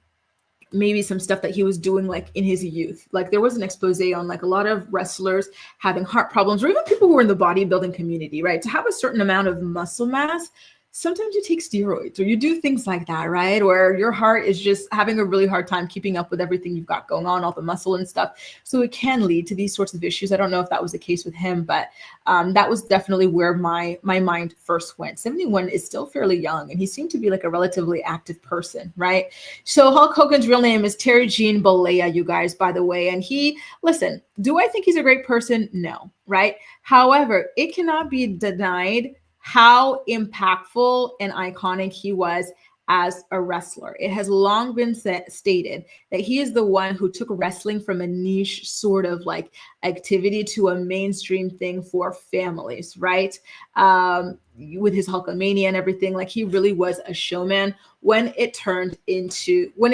maybe some stuff that he was doing like in his youth. Like, there was an expose on like a lot of wrestlers having heart problems, or even people who were in the bodybuilding community, right? To have a certain amount of muscle mass, sometimes you take steroids or you do things like that, right? Where your heart is just having a really hard time keeping up with everything you've got going on, all the muscle and stuff. So it can lead to these sorts of issues. I don't know if that was the case with him, but that was definitely where my mind first went. 71 is still fairly young, and he seemed to be like a relatively active person, right? So Hulk Hogan's real name is Terry Gene Bollea, you guys, by the way. And listen, do I think he's a great person? No, right? However, it cannot be denied how impactful and iconic he was as a wrestler. It has long been stated that he is the one who took wrestling from a niche sort of like activity to a mainstream thing for families, right? With his Hulkamania and everything, like, he really was a showman when it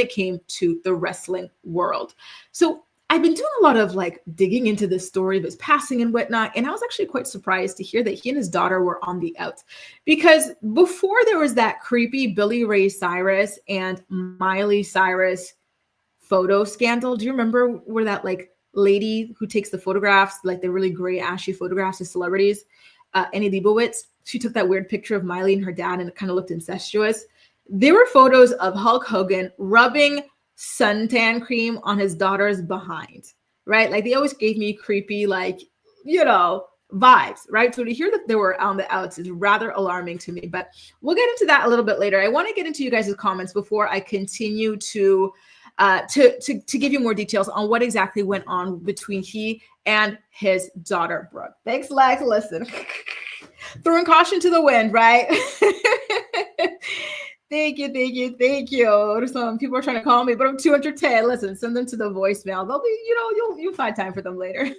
came to the wrestling world. So I've been doing a lot of like digging into this story of his passing and whatnot, and I was actually quite surprised to hear that he and his daughter were on the outs, because before there was that creepy Billy Ray Cyrus and Miley Cyrus photo scandal. Do you remember where that like lady who takes the photographs, like the really gray ashy photographs of celebrities, Annie Leibovitz, she took that weird picture of Miley and her dad and it kind of looked incestuous. There were photos of Hulk Hogan rubbing suntan cream on his daughter's behind, right? Like, they always gave me creepy, like, vibes, right? So to hear that they were on the outs is rather alarming to me, but we'll get into that a little bit later. I want to get into you guys' comments before I continue to give you more details on what exactly went on between he and his daughter, Brooke. Thanks, Lex. Listen, throwing caution to the wind, right? Thank you. Some people are trying to call me, but I'm 210. Listen, send them to the voicemail. They'll be, you'll find time for them later.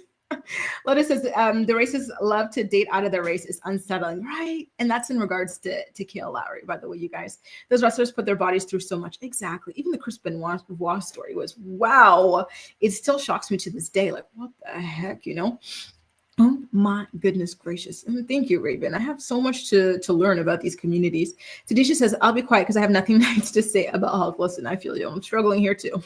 Lotus says, the racists love to date out of their race is unsettling, right? And that's in regards to Kale Lowry, by the way, you guys. Those wrestlers put their bodies through so much. Exactly. Even the Chris Benoit story was, wow. It still shocks me to this day. Like, what the heck, Oh my goodness gracious. And thank you, Raven. I have so much to learn about these communities. Tadisha says, I'll be quiet because I have nothing nice to say about Hulk. Listen, I feel you. I'm struggling here too.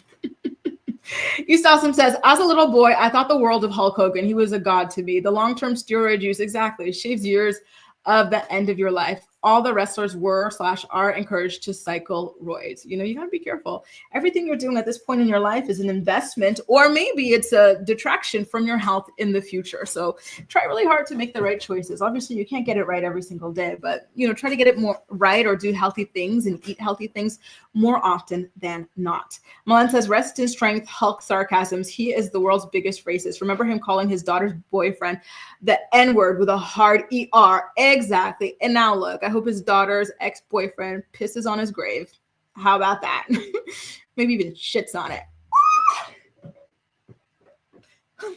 East Awesome says, as a little boy, I thought the world of Hulk Hogan. He was a god to me. The long-term steroid use, exactly, shaves years of the end of your life. All the wrestlers were/are encouraged to cycle roids. You got to be careful. Everything you're doing at this point in your life is an investment, or maybe it's a detraction from your health in the future. So try really hard to make the right choices. Obviously, you can't get it right every single day, but try to get it more right, or do healthy things and eat healthy things more often than not. Milan says, rest in strength, Hulk sarcasms. He is the world's biggest racist. Remember him calling his daughter's boyfriend the N-word with a hard ER. Exactly. And now look, I hope his daughter's ex-boyfriend pisses on his grave. How about that? Maybe even shits on it.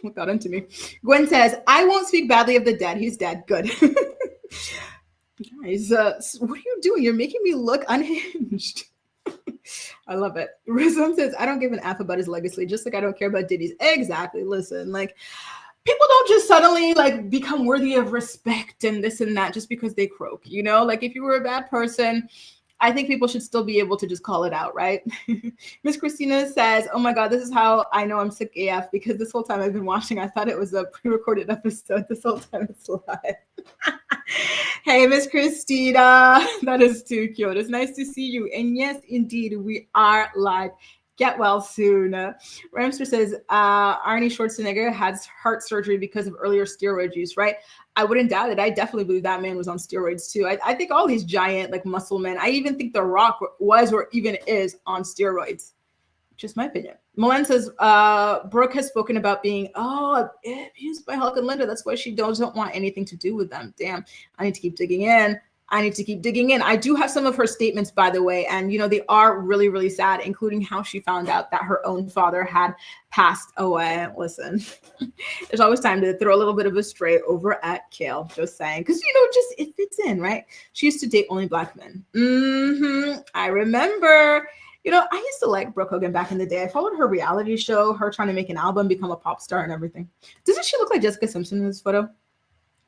What got into me? Gwen says, I won't speak badly of the dead. He's dead. Good. Guys, what are you doing? You're making me look unhinged. I love it. Rizom says, I don't give an F about his legacy, just like I don't care about Diddy's. Exactly. Listen, like, people don't just suddenly like become worthy of respect and this and that just because they croak, like, if you were a bad person, I think people should still be able to just call it out, right? Miss Christina says, oh my God, this is how I know I'm sick AF, because this whole time I've been watching, I thought it was a pre-recorded episode. This whole time it's live. Hey, Miss Christina, that is too cute. It's nice to see you. And yes, indeed, we are live. Get well soon. Ramster says, Arnie Schwarzenegger had heart surgery because of earlier steroid use, right? I wouldn't doubt it. I definitely believe that man was on steroids too. I think all these giant like muscle men, I even think The Rock was or even is on steroids. Just my opinion. Malen says, Brooke has spoken about being, abused by Hulk and Linda. That's why she doesn't want anything to do with them. Damn, I need to keep digging in. I do have some of her statements, by the way, and, they are really, really sad, including how she found out that her own father had passed away. Listen, there's always time to throw a little bit of a stray over at Kale, just saying, because, just it fits in, right? She used to date only Black men. I remember. I used to like Brooke Hogan back in the day. I followed her reality show, her trying to make an album, become a pop star and everything. Doesn't she look like Jessica Simpson in this photo?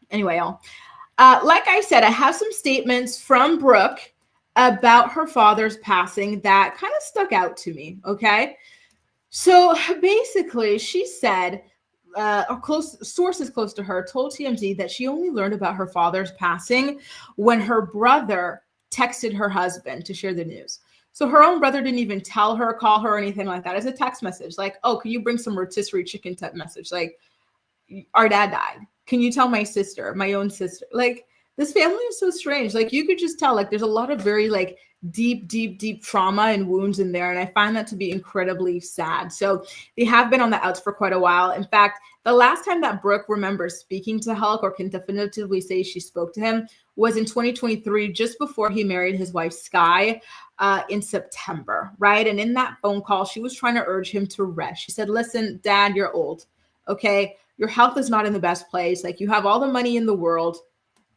Anyway, y'all. Like I said, I have some statements from Brooke about her father's passing that kind of stuck out to me, okay? So basically, she said, sources close to her told TMZ that she only learned about her father's passing when her brother texted her husband to share the news. So her own brother didn't even tell her, call her, or anything like that. It's a text message like, oh, can you bring some rotisserie chicken type message? Like, our dad died. Can you tell my sister, my own sister? Like, this family is so strange. Like, you could just tell, like, there's a lot of very, like, deep trauma and wounds in there. And I find that to be incredibly sad. So they have been on the outs for quite a while. In fact, the last time that Brooke remembers speaking to Hulk or can definitively say she spoke to him was in 2023, just before he married his wife, Sky, in September, right? And in that phone call, she was trying to urge him to rest. She said, listen, Dad, you're old, okay? Your health is not in the best place. Like, you have all the money in the world,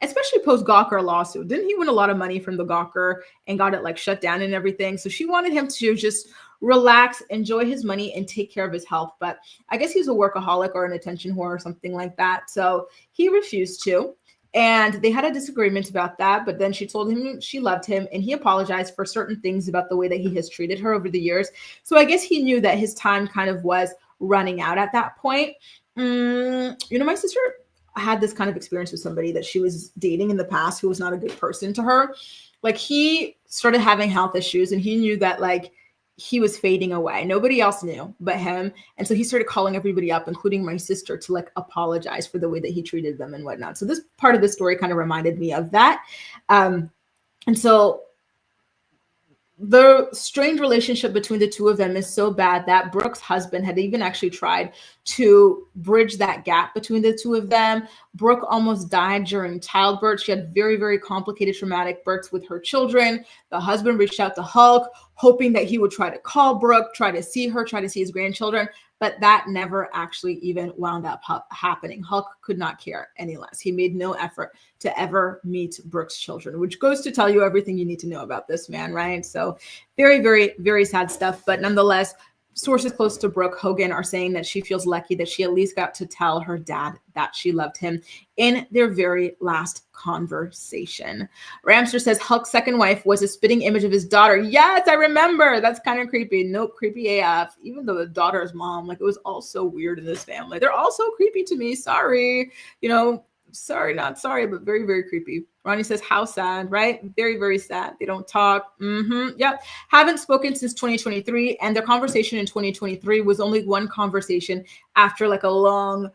especially post Gawker lawsuit. Didn't he win a lot of money from the Gawker and got it like shut down and everything? So she wanted him to just relax, enjoy his money, and take care of his health. But I guess he's a workaholic or an attention whore or something like that. So he refused to. And they had a disagreement about that. But then she told him she loved him, and he apologized for certain things about the way that he has treated her over the years. So I guess he knew that his time kind of was running out at that point. My sister had this kind of experience with somebody that she was dating in the past who was not a good person to her. Like, he started having health issues, and he knew that, like, he was fading away. Nobody else knew but him. And so he started calling everybody up, including my sister, to like apologize for the way that he treated them and whatnot. So this part of the story kind of reminded me of that. And so the strained relationship between the two of them is so bad that Brooke's husband had even actually tried to bridge that gap between the two of them. Brooke almost died during childbirth. She had very, very complicated traumatic births with her children. The husband reached out to Hulk, hoping that he would try to call Brooke, try to see her, try to see his grandchildren, but that never actually even wound up happening. Hulk could not care any less. He made no effort to ever meet Brooke's children, which goes to tell you everything you need to know about this man, right? So very, very, very sad stuff. But nonetheless, sources close to Brooke Hogan are saying that she feels lucky that she at least got to tell her dad that she loved him in their very last conversation. Ramster says Hulk's second wife was a spitting image of his daughter. Yes, I remember. That's kind of creepy. Nope, creepy AF. Even though the daughter's mom, like, it was all so weird in this family. They're all so creepy to me. Sorry. Sorry, not sorry, but very, very creepy. Ronnie says, how sad, right? Very, very sad. They don't talk. Yep. Haven't spoken since 2023. And their conversation in 2023 was only one conversation after like a long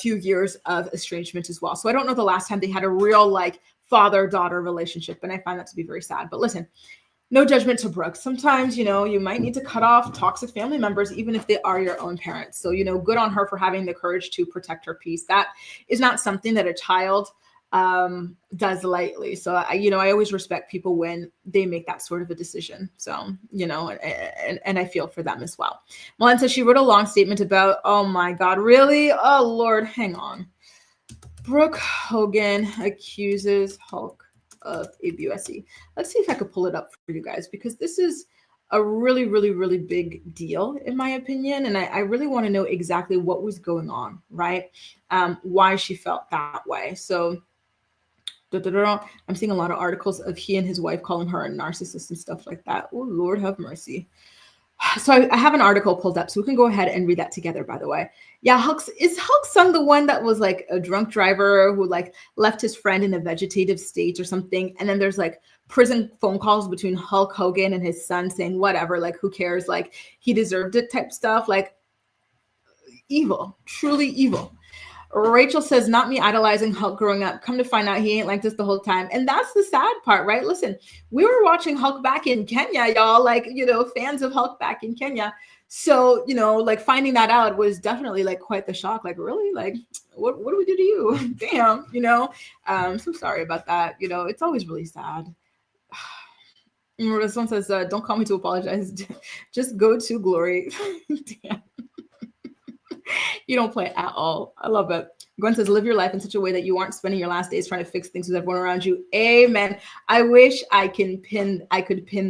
few years of estrangement as well. So I don't know the last time they had a real like father-daughter relationship. And I find that to be very sad. But listen, no judgment to Brooke. Sometimes, you might need to cut off toxic family members, even if they are your own parents. So, good on her for having the courage to protect her peace. That is not something that a child does lightly. So, I always respect people when they make that sort of a decision. So, and I feel for them as well. Malen says she wrote a long statement about, oh my God, really? Oh Lord, hang on. Brooke Hogan accuses Hulk of ABUSE. Let's see if I could pull it up for you guys, because this is a really, really, really big deal in my opinion. And I really want to know exactly what was going on, right? Why she felt that way. So I'm seeing a lot of articles of he and his wife calling her a narcissist and stuff like that. Oh, Lord have mercy. So I have an article pulled up, so we can go ahead and read that together, by the way. Yeah, is Hulk's son the one that was like a drunk driver who like left his friend in a vegetative state or something? And then there's like prison phone calls between Hulk Hogan and his son saying, whatever, like, who cares? Like, he deserved it type stuff. Like, evil, truly evil. Rachel says, not me idolizing Hulk growing up. Come to find out he ain't like this the whole time. And that's the sad part, right? Listen, we were watching Hulk back in Kenya, y'all, like, fans of Hulk back in Kenya. So, like finding that out was definitely like quite the shock. Like, really? Like, what do we do to you? Damn, so sorry about that. It's always really sad. Someone says, don't call me to apologize. Just go to glory. Damn. You don't play at all. I love it. Gwen says, live your life in such a way that you aren't spending your last days trying to fix things with everyone around you. Amen. I wish I could pin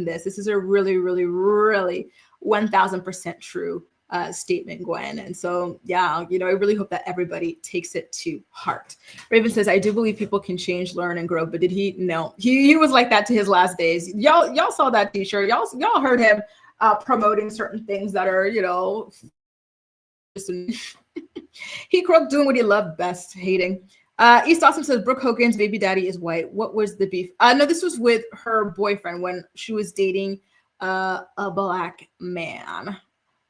this. This is a really, really, really 1000% true statement, Gwen. And so, yeah, I really hope that everybody takes it to heart. Raven says, I do believe people can change, learn, and grow. But did he? No, he was like that to his last days. Y'all saw that t-shirt. Y'all heard him promoting certain things that are, he grew up doing what he loved best, hating. East Awesome says, Brooke Hogan's baby daddy is white. What was the beef? No, this was with her boyfriend when she was dating a black man.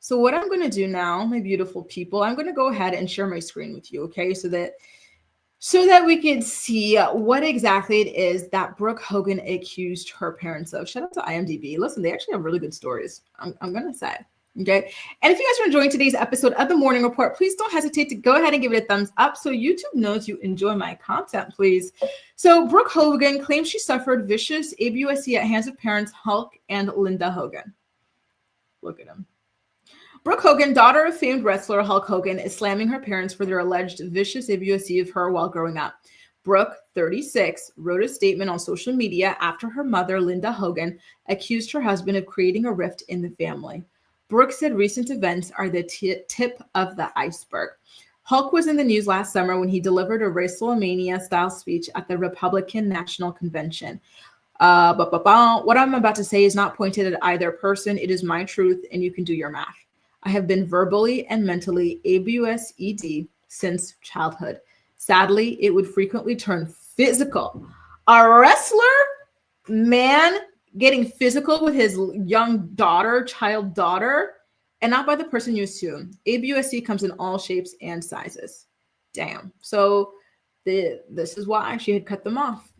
So what I'm going to do now, my beautiful people, I'm going to go ahead and share my screen with you, okay? So that we can see what exactly it is that Brooke Hogan accused her parents of. Shout out to IMDb. Listen, they actually have really good stories, I'm going to say. Okay. And if you guys are enjoying today's episode of the Morning Report, please don't hesitate to go ahead and give it a thumbs up so YouTube knows you enjoy my content, please. So Brooke Hogan claims she suffered vicious abuse at hands of parents Hulk and Linda Hogan. Look at him. Brooke Hogan, daughter of famed wrestler Hulk Hogan, is slamming her parents for their alleged vicious abuse of her while growing up. Brooke, 36, wrote a statement on social media after her mother, Linda Hogan, accused her husband of creating a rift in the family. Brooke said recent events are the tip of the iceberg. Hulk was in the news last summer when he delivered a WrestleMania-style speech at the Republican National Convention. What I'm about to say is not pointed at either person. It is my truth, and you can do your math. I have been verbally and mentally abused since childhood. Sadly, it would frequently turn physical. A wrestler, man, getting physical with his child daughter, and not by the person you assume. ABUSC comes in all shapes and sizes. Damn. So this is why she had cut them off.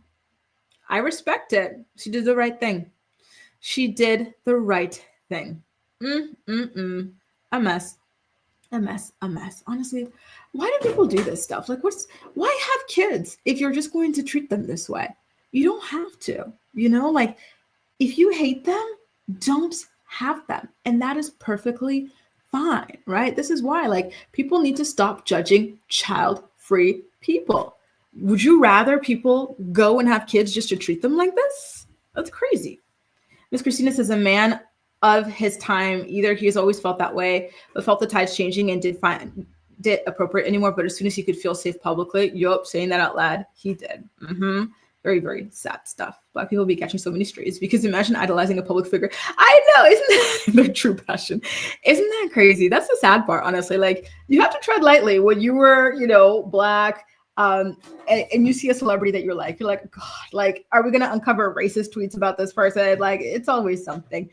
I respect it. She did the right thing. She did the right thing. A mess. Honestly, why do people do this stuff? Like, why have kids if you're just going to treat them this way? You don't have to, like, if you hate them, don't have them. And that is perfectly fine, right? This is why, like, people need to stop judging child-free people. Would you rather people go and have kids just to treat them like this? That's crazy. Miss Christina says, a man of his time, either he has always felt that way, but felt the tides changing and did find it appropriate anymore. But as soon as he could feel safe publicly, saying that out loud, he did. Very, very sad stuff. Black people be catching so many strays because imagine idolizing a public figure. I know, isn't that their true passion? Isn't that crazy? That's the sad part, honestly. Like, you have to tread lightly when you were, Black, and you see a celebrity that you're like, God, like, are we going to uncover racist tweets about this person? Like, it's always something.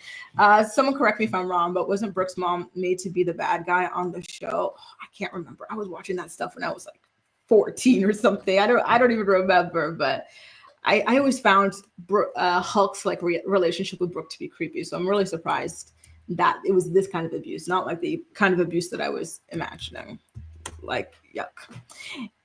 Someone correct me if I'm wrong, but wasn't Brooke's mom made to be the bad guy on the show? I can't remember. I was watching that stuff when I was like 14 or something. I don't even remember, but I always found Hulk's like relationship with Brooke to be creepy. So I'm really surprised that it was this kind of abuse, not like the kind of abuse that I was imagining. Like, yuck.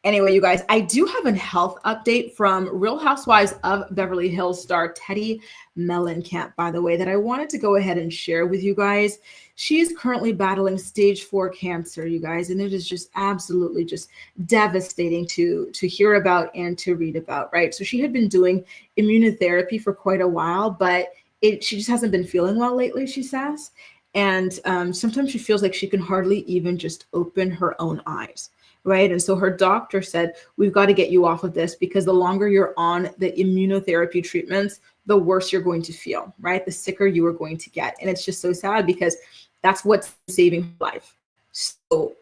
Anyway, you guys, I do have a health update from Real Housewives of Beverly Hills star Teddi Mellencamp, by the way, that I wanted to go ahead and share with you guys. She is currently battling stage 4 cancer, you guys, and it is just absolutely just devastating to hear about and to read about, right? So she had been doing immunotherapy for quite a while, but she just hasn't been feeling well lately, she says. And sometimes she feels like she can hardly even just open her own eyes, right? And so her doctor said, we've got to get you off of this because the longer you're on the immunotherapy treatments, the worse you're going to feel, right? The sicker you are going to get. And it's just so sad because that's what's saving her life. So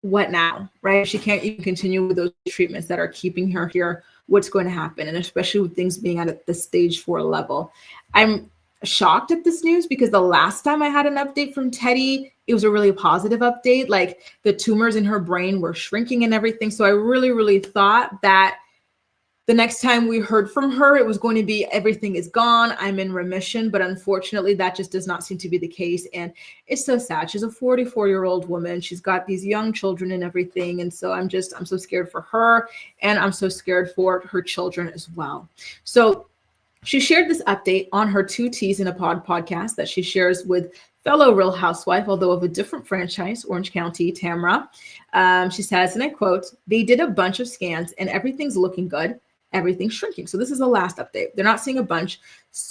what now, right? She can't even continue with those treatments that are keeping her here. What's going to happen? And especially with things being at the stage 4 level. shocked at this news because the last time I had an update from Teddi, it was a really positive update. Like the tumors in her brain were shrinking and everything. So I really, really thought that the next time we heard from her, it was going to be everything is gone, I'm in remission. But unfortunately, that just does not seem to be the case. And it's so sad. She's a 44-year-old woman. She's got these young children and everything. And so I'm so scared for her. And I'm so scared for her children as well. So she shared this update on her 2 T's in a Pod podcast that she shares with fellow Real Housewife, although of a different franchise, Orange County, Tamra. She says, and I quote, "They did a bunch of scans and everything's looking good. Everything's shrinking." So this is the last update. They're not seeing a bunch,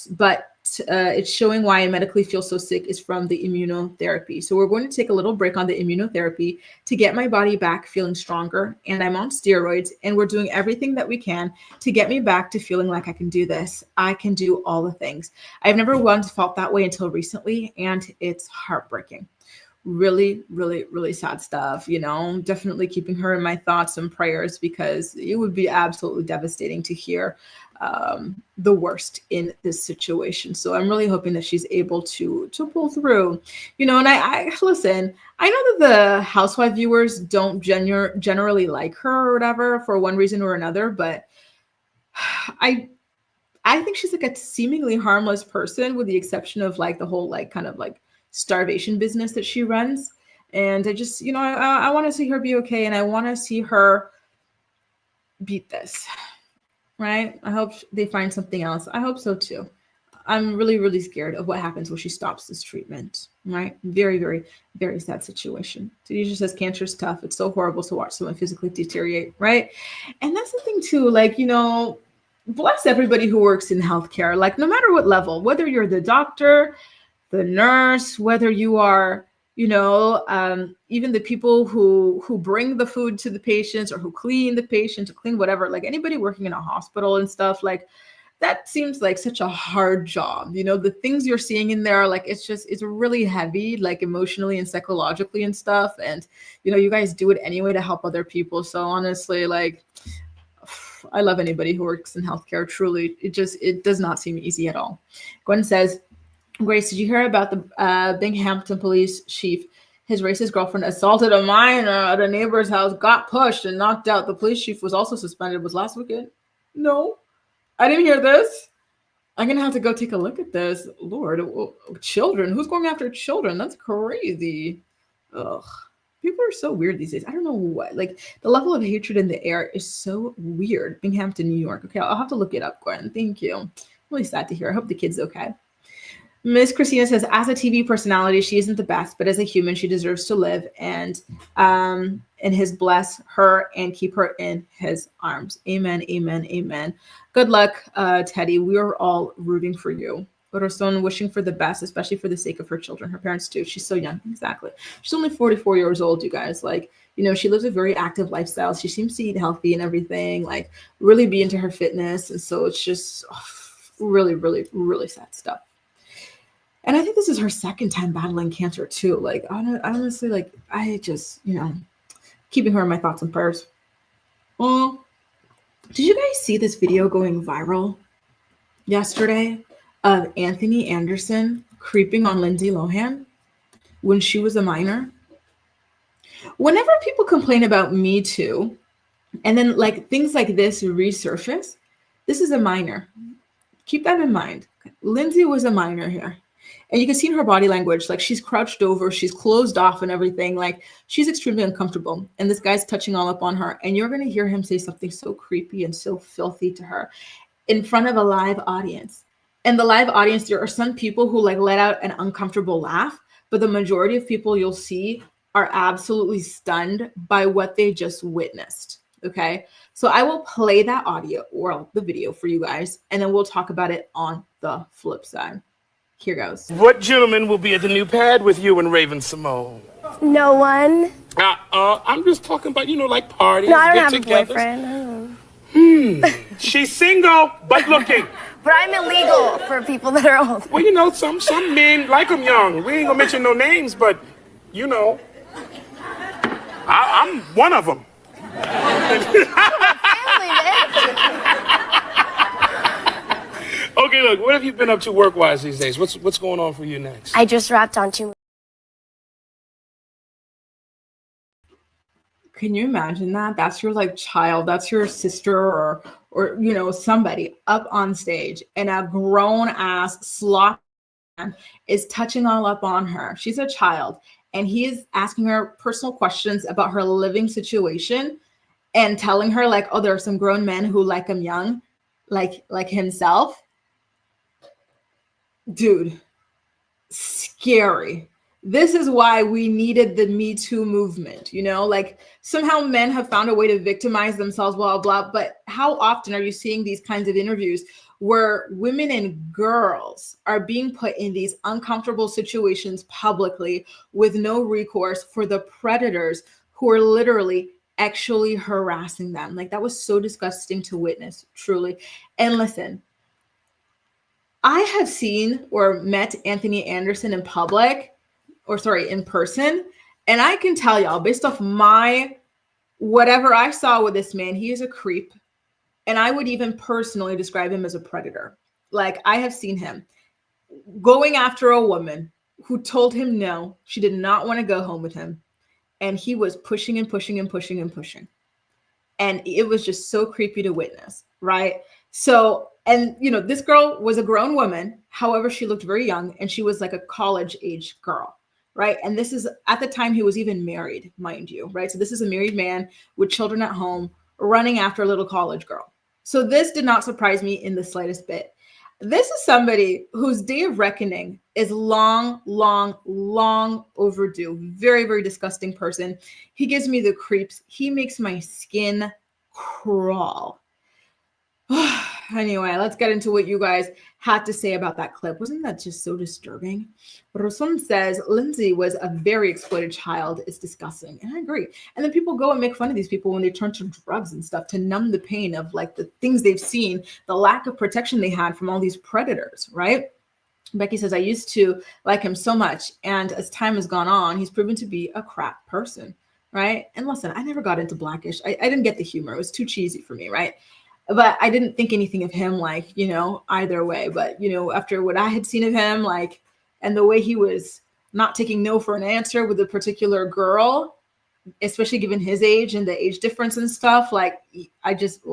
but it's showing why I medically feel so sick is from the immunotherapy. So we're going to take a little break on the immunotherapy to get my body back feeling stronger. And I'm on steroids and we're doing everything that we can to get me back to feeling like I can do this. I can do all the things. I've never once felt that way until recently. And it's heartbreaking. Really, really, really sad stuff, definitely keeping her in my thoughts and prayers because it would be absolutely devastating to hear the worst in this situation. So I'm really hoping that she's able to pull through, and I listen, I know that the housewife viewers don't generally like her or whatever for one reason or another, but I think she's like a seemingly harmless person with the exception of like the whole like kind of like starvation business that she runs. And I just, I want to see her be okay. And I want to see her beat this, right? I hope they find something else. I hope so too. I'm really, really scared of what happens when she stops this treatment, right? Very, very, very sad situation. Dejesus says cancer is tough. It's so horrible to watch someone physically deteriorate, right? And that's the thing too, like, bless everybody who works in healthcare, like no matter what level, whether you're the doctor, the nurse, whether you are, even the people who bring the food to the patients or who clean the patients or clean whatever, like anybody working in a hospital and stuff, like that seems like such a hard job. The things you're seeing in there, like it's really heavy, like emotionally and psychologically and stuff. And, you guys do it anyway to help other people. So honestly, like I love anybody who works in healthcare. Truly, it does not seem easy at all. Gwen says, "Grace, did you hear about the Binghamton police chief? His racist girlfriend assaulted a minor at a neighbor's house, got pushed and knocked out. The police chief was also suspended. Was last weekend?" No, I didn't hear this. I'm going to have to go take a look at this. Lord, children. Who's going after children? That's crazy. Ugh. People are so weird these days. I don't know what. Like, the level of hatred in the air is so weird. Binghamton, New York. Okay, I'll have to look it up, Gwen. Thank you. I'm really sad to hear. I hope the kid's okay. Miss Christina says, as a TV personality, she isn't the best, but as a human, she deserves to live, and his bless her and keep her in his arms. Amen, amen, amen. Good luck, Teddi. We are all rooting for you. Corazon wishing for the best, especially for the sake of her children. Her parents too. She's so young. Exactly. She's only 44 years old, you guys. Like, she lives a very active lifestyle. She seems to eat healthy and everything, like really be into her fitness. And so it's just really, really, really sad stuff. And I think this is her second time battling cancer too. Like, honestly, like I just, keeping her in my thoughts and prayers. Well, did you guys see this video going viral yesterday of Anthony Anderson creeping on Lindsay Lohan when she was a minor? Whenever people complain about Me Too, and then like things like this resurface, this is a minor. Keep that in mind. Lindsay was a minor here. And you can see in her body language, like she's crouched over, she's closed off and everything. Like she's extremely uncomfortable. And this guy's touching all up on her. And you're going to hear him say something so creepy and so filthy to her in front of a live audience. And the live audience, there are some people who like let out an uncomfortable laugh, but the majority of people you'll see are absolutely stunned by what they just witnessed. Okay. So I will play that audio or the video for you guys, and then we'll talk about it on the flip side. Here goes. What gentleman will be at the new pad with you and Raven Simone? No one. I'm just talking about, like parties. No, I don't have a boyfriend. She's single, but looking. But I'm illegal for people that are old. Well, some men like them young. We ain't gonna mention no names, but, I'm one of them. Okay, look, what have you been up to work-wise these days? What's going on for you next? I just wrapped on 2 Can you imagine that? That's your like child, that's your sister or you know, somebody up on stage and a grown ass slop man is touching all up on her. She's a child and he is asking her personal questions about her living situation and telling her like, oh, there are some grown men who like him young, like himself. Dude, scary. This is why we needed the Me Too movement, you know, like somehow men have found a way to victimize themselves, blah, blah, but how often are you seeing these kinds of interviews where women and girls are being put in these uncomfortable situations publicly with no recourse for the predators who are literally actually harassing them? Like that was so disgusting to witness, truly. And listen, I have seen or met Anthony Anderson in public, in person. And I can tell y'all based off my, whatever I saw with this man, he is a creep. And I would even personally describe him as a predator. Like I have seen him going after a woman who told him no, she did not want to go home with him. And he was pushing and pushing and pushing and pushing. And it was just so creepy to witness, right? So, and you know, this girl was a grown woman. However, she looked very young and she was like a college age girl. Right. And this is at the time he was even married, mind you. Right. So this is a married man with children at home running after a little college girl. So this did not surprise me in the slightest bit. This is somebody whose day of reckoning is long, long, long overdue. Very, very disgusting person. He gives me the creeps. He makes my skin crawl. Anyway, let's get into what you guys had to say about that clip. Wasn't that just so disturbing? Roson says Lindsay was a very exploited child. It's disgusting. And I agree. And then people go and make fun of these people when they turn to drugs and stuff to numb the pain of like the things they've seen, the lack of protection they had from all these predators, right? Becky says, I used to like him so much. And as time has gone on, he's proven to be a crap person, right? And listen, I never got into Blackish. I didn't get the humor. It was too cheesy for me, right? But I didn't think anything of him like, you know, either way. But, you know, after what I had seen of him, like, and the way he was not taking no for an answer with a particular girl, especially given his age and the age difference and stuff, like, I just,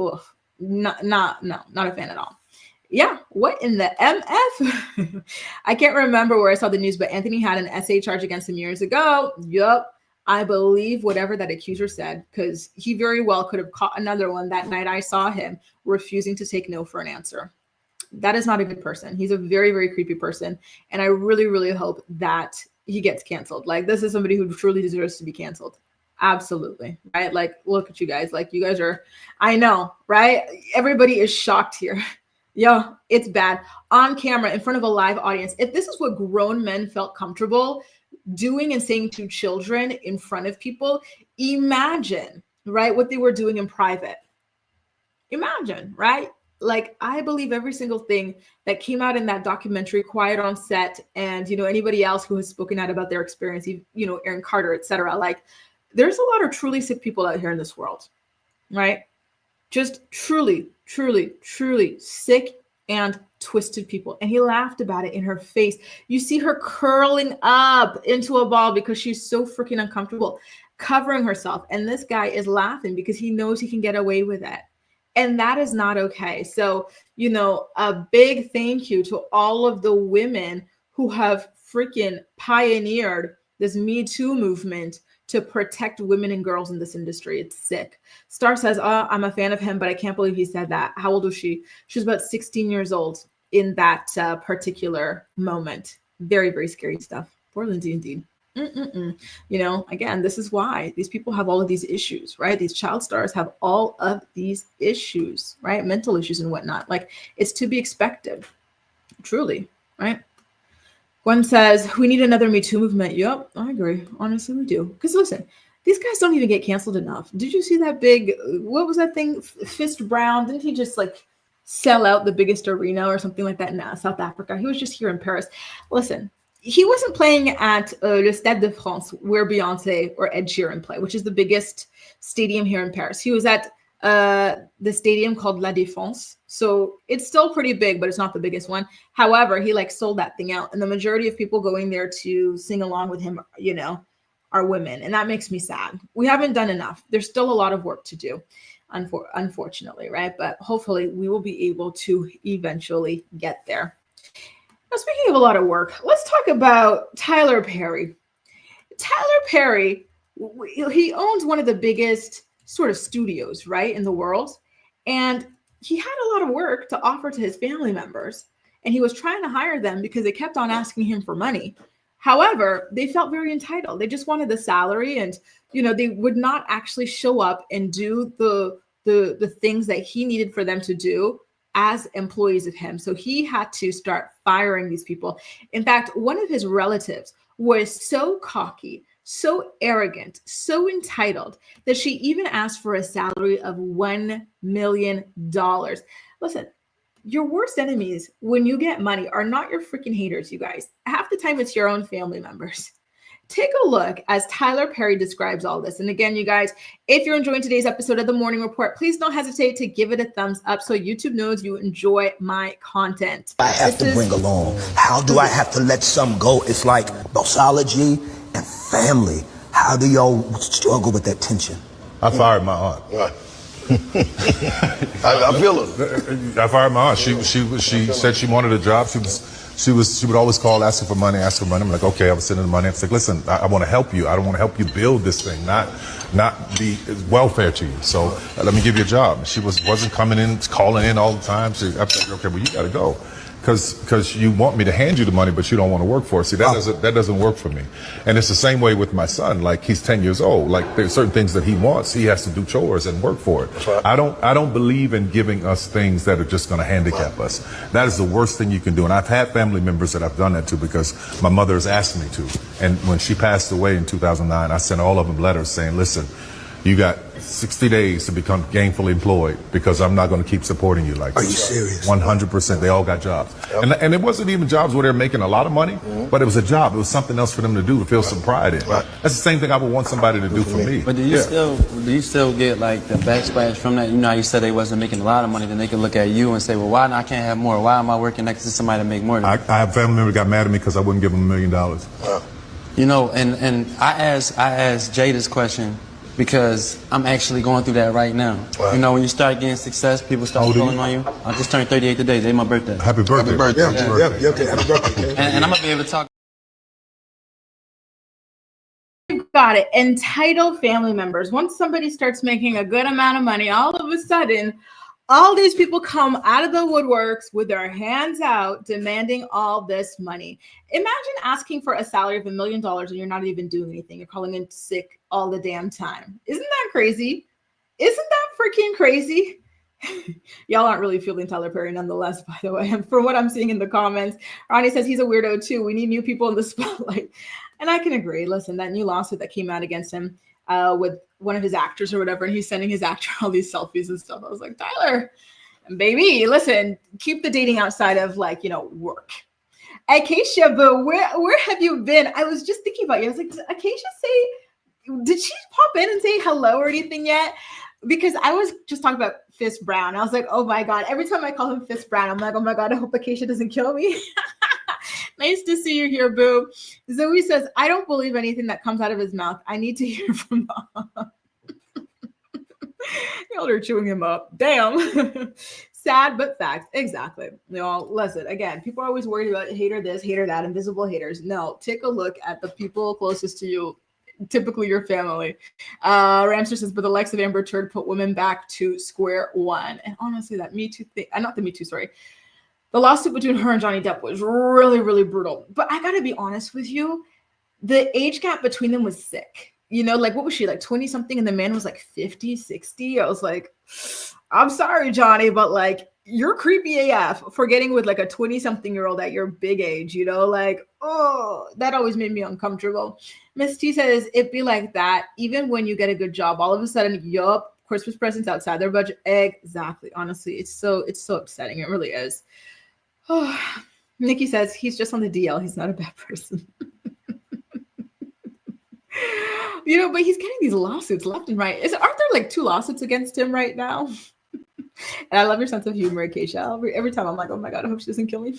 not a fan at all. Yeah, what in the MF? I can't remember where I saw the news, but Anthony had an SA charge against him years ago. Yup. I believe whatever that accuser said, because he very well could have caught another one that night I saw him refusing to take no for an answer. That is not a good person. He's a very, very creepy person. And I really, really hope that he gets canceled. Like, this is somebody who truly deserves to be canceled. Absolutely. Right? Like, look at you guys. Like, you guys are, I know, right? Everybody is shocked here. Yeah, it's bad. On camera, in front of a live audience. If this is what grown men felt comfortable doing and saying to children in front of people, imagine, right, what they were doing in private. Imagine, right? Like, I believe every single thing that came out in that documentary, Quiet on Set, and, you know, anybody else who has spoken out about their experience, you know, Aaron Carter, etc. Like, there's a lot of truly sick people out here in this world, right? Just truly, truly, truly sick and twisted people. And he laughed about it in her face. You see her curling up into a ball because she's so freaking uncomfortable, covering herself. And this guy is laughing because he knows he can get away with it. And that is not okay. So, you know, a big thank you to all of the women who have freaking pioneered this Me Too movement to protect women and girls in this industry. It's sick. Star says, oh, I'm a fan of him, but I can't believe he said that. How old was she? She was about 16 years old in that particular moment. Very, very scary stuff. Poor Lindsay indeed. You know, again, this is why these people have all of these issues, right? These child stars have all of these issues, right? Mental issues and whatnot. Like, it's to be expected, truly, right? One says, we need another Me Too movement. Yep, I agree. Honestly, we do. Because listen, these guys don't even get canceled enough. Did you see that big, what was that thing? Fist Brown. Didn't he just like sell out the biggest arena or something like that in South Africa? He was just here in Paris. Listen, he wasn't playing at Le Stade de France where Beyonce or Ed Sheeran play, which is the biggest stadium here in Paris. He was at the stadium called La Défense. So it's still pretty big, but it's not the biggest one. However, he like sold that thing out, and the majority of people going there to sing along with him, you know, are women, and that makes me sad. We haven't done enough. There's still a lot of work to do, unfortunately, right? But hopefully we will be able to eventually get there. Now, speaking of a lot of work, let's talk about Tyler Perry. Tyler Perry, he owns one of the biggest sort of studios, right, in the world. And he had a lot of work to offer to his family members. And he was trying to hire them because they kept on asking him for money. However, they felt very entitled. They just wanted the salary, and, you know, they would not actually show up and do the things that he needed for them to do as employees of him. So he had to start firing these people. In fact, one of his relatives was so cocky, so arrogant, so entitled that she even asked for a salary of $1 million. Listen, your worst enemies when you get money are not your freaking haters, you guys. Half the time it's your own family members. Take a look as Tyler Perry describes all this. And again, you guys, if you're enjoying today's episode of The Morning Report, please don't hesitate to give it a thumbs up so YouTube knows you enjoy my content. I have to bring along. How do I have to let some go? It's like bossology and family. How do y'all struggle with that tension? I fired my aunt. Right. I feel it. I fired my aunt. She said she wanted a job. She would always call asking for money. I'm like, okay, I was sending the money. I was like, listen, I want to help you. I don't want to help you build this thing, not be welfare to you. So let me give you a job. She wasn't coming in, calling in all the time. I was like, okay, well, you got to go. Because you want me to hand you the money, but you don't want to work for it. See, that doesn't work for me. And it's the same way with my son. Like, he's 10 years old. Like, there's certain things that he wants. He has to do chores and work for it. Right. I don't believe in giving us things that are just going to handicap us. That is the worst thing you can do. And I've had family members that I've done that to because my mother has asked me to. And when she passed away in 2009, I sent all of them letters saying, listen, you got 60 days to become gainfully employed because I'm not going to keep supporting you like this. Are you serious? 100%. They all got jobs. Yep. And it wasn't even jobs where they're making a lot of money, but it was a job. It was something else for them to do to feel some pride in. Right. That's the same thing I would want somebody to do for me. But do you still get like the backsplash from that? You know how you said they wasn't making a lot of money, then they can look at you and say, well, why I can't have more? Why am I working next to somebody to make more than me? I have family members got mad at me because I wouldn't give them $1 million. You know, and I asked Jay this question because I'm actually going through that right now. Wow. You know, when you start getting success, people start calling on you. I just turned 38 today. Today's my birthday. Happy birthday. Happy birthday. Yeah. Happy birthday. And I'm going to be able to talk. You've got it. Entitled family members. Once somebody starts making a good amount of money, all of a sudden, all these people come out of the woodworks with their hands out, demanding all this money. Imagine asking for a salary of $1 million and you're not even doing anything. You're calling in sick all the damn time. Isn't that crazy? Isn't that freaking crazy? Y'all aren't really feeling Tyler Perry nonetheless, by the way. And from what I'm seeing in the comments, Ronnie says he's a weirdo too. We need new people in the spotlight. And I can agree. Listen, that new lawsuit that came out against him with one of his actors or whatever, and he's sending his actor all these selfies and stuff. I was like, Tyler, baby, listen, keep the dating outside of, like, you know, work. Acacia, but where have you been? I was just thinking about you. I was like, did Acacia did she pop in and say hello or anything yet? Because I was just talking about Fist Brown. I was like, oh my God. Every time I call him Fist Brown, I'm like, oh my God, I hope Acacia doesn't kill me. Nice to see you here, boo. Zoe says, I don't believe anything that comes out of his mouth. I need to hear from Mom. Y'all are chewing him up. Damn. Sad, but fact. Exactly. You know, listen, again, people are always worried about hater this, hater that, invisible haters. No, take a look at the people closest to you, typically your family. Ramster says, but the likes of Amber Turd put women back to square one. And honestly, that Me Too thing, not the Me Too, sorry. The lawsuit between her and Johnny Depp was really, really brutal. But I got to be honest with you, the age gap between them was sick. You know, like, what was she, like 20 something? And the man was like 50, 60. I was like, I'm sorry, Johnny, but like, you're creepy AF for getting with like a 20 something year old at your big age, you know, like, oh, that always made me uncomfortable. Miss T says, it be like that. Even when you get a good job, all of a sudden, yup, Christmas presents outside their budget. Exactly. Honestly, it's so upsetting. It really is. Oh, Nikki says he's just on the DL. He's not a bad person. But he's getting these lawsuits left and right. Aren't there like 2 lawsuits against him right now? And I love your sense of humor, Keisha. Every time I'm like, oh my God, I hope she doesn't kill me.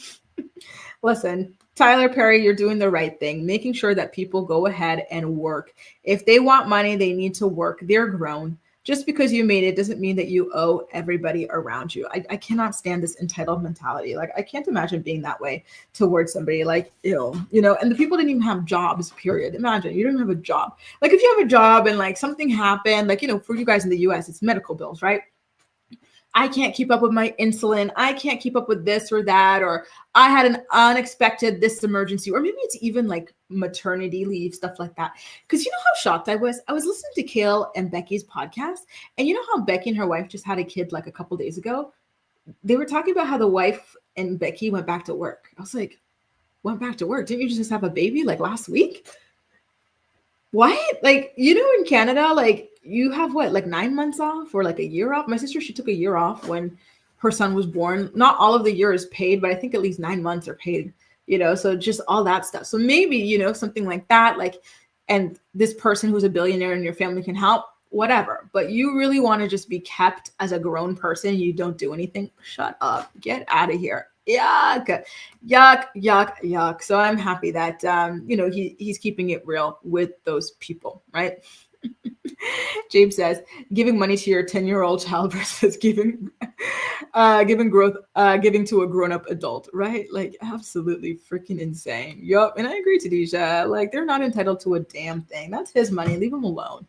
Listen, Tyler Perry, you're doing the right thing, making sure that people go ahead and work. If they want money, they need to work. They're grown. Just because you made it doesn't mean that you owe everybody around you. I cannot stand this entitled mentality. Like, I can't imagine being that way towards somebody. Like, and the people didn't even have jobs, period. Imagine you don't have a job. Like, if you have a job and like something happened, like, for you guys in the US, it's medical bills, right? I can't keep up with my insulin. I can't keep up with this or that, or I had an unexpected this emergency, or maybe it's even like maternity leave, stuff like that. Because you know how shocked I was? I was listening to Kale and Becky's podcast, and you know how Becky and her wife just had a kid like a couple days ago? They were talking about how the wife and Becky went back to work. I was like, went back to work? Didn't you just have a baby like last week? What? Like, in Canada, like, you have what, like 9 months off or like a year off? My sister, she took a year off when her son was born. Not all of the year is paid, but I think at least 9 months are paid, so just all that stuff. So maybe, something like that, like, and this person who's a billionaire in your family can help, whatever. But you really want to just be kept as a grown person. You don't do anything. Shut up. Get out of here. Yuck, yuck, yuck, yuck. So I'm happy that, he's keeping it real with those people, right? James says, giving money to your 10-year-old child versus giving to a grown-up adult, right? Like, absolutely freaking insane. Yup. And I agree, Tadisha. Like, they're not entitled to a damn thing. That's his money. Leave him alone.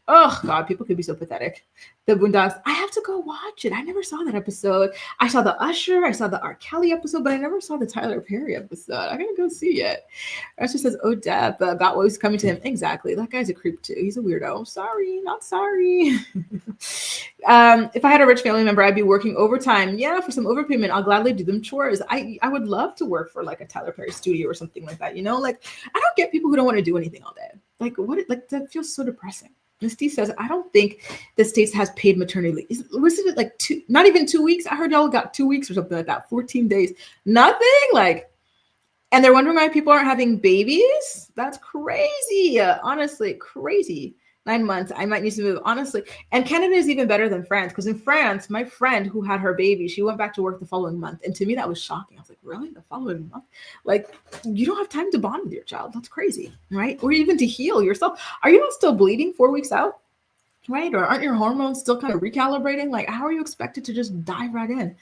Oh God, people could be so pathetic. The Boondocks, I have to go watch it. I never saw that episode. I saw the Usher, I saw the R. Kelly episode, but I never saw the Tyler Perry episode. I gotta go see it. Usher says, oh, Deb, got what was coming to him. Exactly. That guy's a creep too. He's a weirdo. Sorry, not sorry. If I had a rich family member, I'd be working overtime. Yeah, for some overpayment, I'll gladly do them chores. I would love to work for like a Tyler Perry studio or something like that. Like, I don't get people who don't want to do anything all day. Like, what? Like, that feels so depressing. Misty says, I don't think the States has paid maternity leave. Wasn't it like not even 2 weeks? I heard y'all got 2 weeks or something like that, 14 days. Nothing. Like, and they're wondering why people aren't having babies. That's crazy. Honestly, crazy. 9 months. I might need to move, honestly. And Canada is even better than France, because in France, my friend who had her baby, she went back to work the following month. And to me, that was shocking. I was like, really? The following month? Like, you don't have time to bond with your child. That's crazy, right? Or even to heal yourself. Are you not still bleeding 4 weeks out? Right? Or aren't your hormones still kind of recalibrating? Like, how are you expected to just dive right in?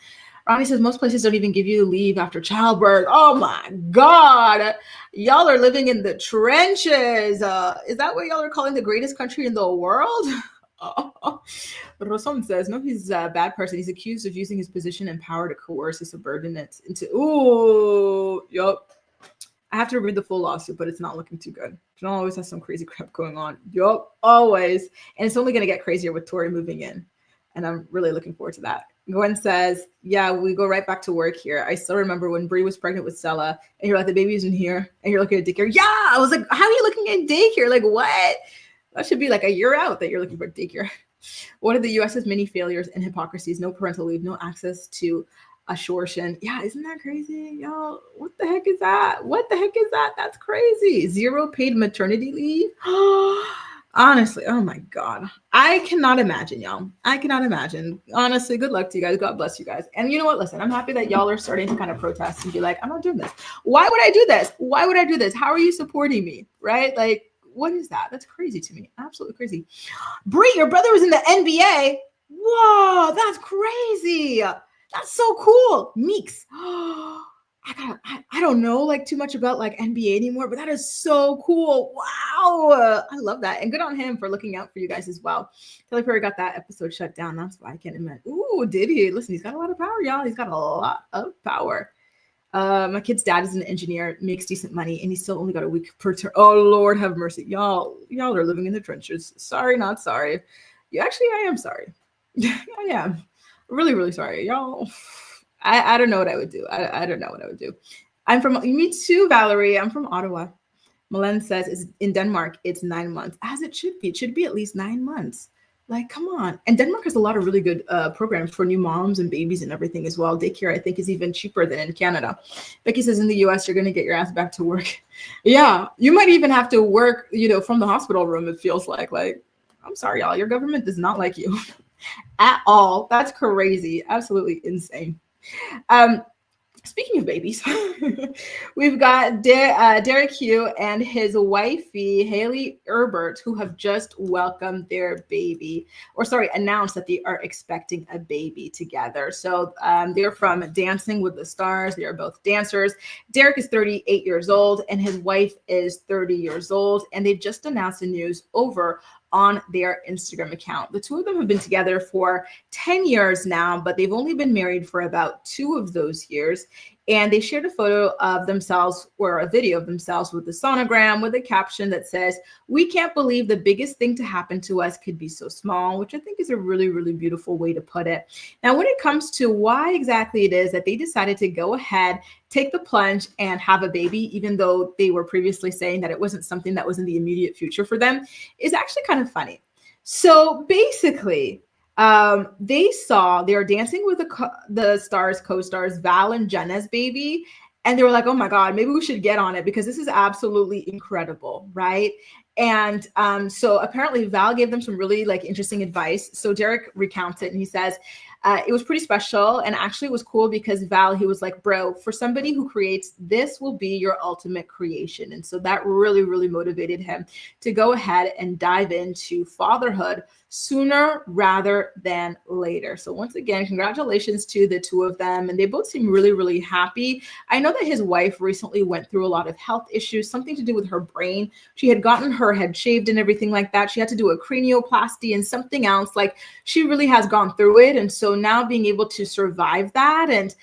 Ronnie says most places don't even give you leave after childbirth. Oh my God. Y'all are living in the trenches. Is that what y'all are calling the greatest country in the world? Oh. Roson says, no, he's a bad person. He's accused of using his position and power to coerce his subordinates into, yup. I have to read the full lawsuit, but it's not looking too good. Janelle always has some crazy crap going on. Yup, always. And it's only going to get crazier with Tori moving in. And I'm really looking forward to that. Gwen says, yeah, we go right back to work here. I still remember when Brie was pregnant with Stella and you're like, the baby's in here and you're looking at daycare. Yeah, I was like, how are you looking at daycare? Like, what? That should be like a year out that you're looking for daycare. One of the US's many failures and hypocrisies, no parental leave, no access to abortion. Yeah, isn't that crazy? Y'all, what the heck is that? What the heck is that? That's crazy. 0 paid maternity leave. Honestly, oh my God. I cannot imagine, y'all. I cannot imagine. Honestly, good luck to you guys. God bless you guys. And you know what? Listen, I'm happy that y'all are starting to kind of protest and be like, I'm not doing this. Why would I do this? Why would I do this? How are you supporting me? Right? Like, what is that? That's crazy to me. Absolutely crazy. Brie, your brother was in the NBA. Whoa, that's crazy. That's so cool. Meeks. I don't know like too much about like NBA anymore, but that is so cool. Wow. I love that. And good on him for looking out for you guys as well. Tyler Perry got that episode shut down. That's why I can't admit. Ooh, did he? Listen, he's got a lot of power, y'all. He's got a lot of power. My kid's dad is an engineer, makes decent money, and he's still only got a week per term. Oh, Lord have mercy. Y'all are living in the trenches. Sorry, not sorry. Yeah, actually, I am sorry. I am. Really, really sorry. Y'all. I don't know what I would do. I don't know what I would do. Me too, Valerie. I'm from Ottawa. Malen says, in Denmark, it's 9 months. As it should be. It should be at least 9 months. Like, come on. And Denmark has a lot of really good programs for new moms and babies and everything as well. Daycare, I think, is even cheaper than in Canada. Becky says in the US, you're going to get your ass back to work. Yeah, you might even have to work, from the hospital room, it feels like. Like, I'm sorry, y'all. Your government does not like you at all. That's crazy. Absolutely insane. Speaking of babies, we've got Derek Hough and his wifey, Hayley Erbert, who have just welcomed their baby, announced that they are expecting a baby together. So they're from Dancing with the Stars. They are both dancers. Derek is 38 years old and his wife is 30 years old. And they just announced the news over on their Instagram account. The two of them have been together for 10 years now, but they've only been married for about 2 of those years. And they shared a photo of themselves or a video of themselves with the sonogram with a caption that says, "We can't believe the biggest thing to happen to us could be so small," which I think is a really, really beautiful way to put it. Now, when it comes to why exactly it is that they decided to go ahead, take the plunge and have a baby, even though they were previously saying that it wasn't something that was in the immediate future for them, is actually kind of funny. So basically, they are Dancing with the Stars co-stars Val and Jenna's baby, and they were like, "Oh my God, maybe we should get on it because this is absolutely incredible," right? And so apparently Val gave them some really interesting advice. So Derek recounts it and he says, it was pretty special. And actually it was cool because Val, he was like, "Bro, for somebody who creates, this will be your ultimate creation." And so that really, really motivated him to go ahead and dive into fatherhood sooner rather than later. So once again, congratulations to the two of them. And they both seem really, really happy. I know that his wife recently went through a lot of health issues, something to do with her brain. She had gotten her head shaved and everything like that. She had to do a cranioplasty and something else. Like, she really has gone through it. And so now being able to survive that and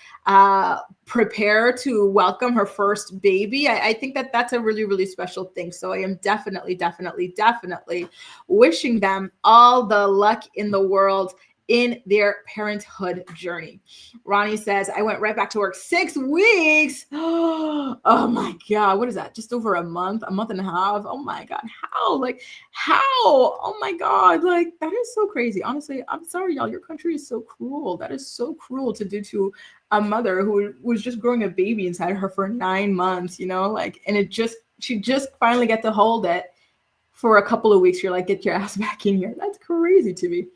prepare to welcome her first baby, I think that that's a really, really special thing. So I am definitely wishing them all the luck in the world in their parenthood journey. Ronnie says, "I went right back to work 6 weeks." Oh my God. What is that? Just over a month and a half. Oh my God. How? Oh my God. That is so crazy. Honestly, I'm sorry, y'all. Your country is so cruel. That is so cruel to do to a mother who was just growing a baby inside her for 9 months, and she just finally get to hold it for a couple of weeks. You're like, "Get your ass back in here." That's crazy to me.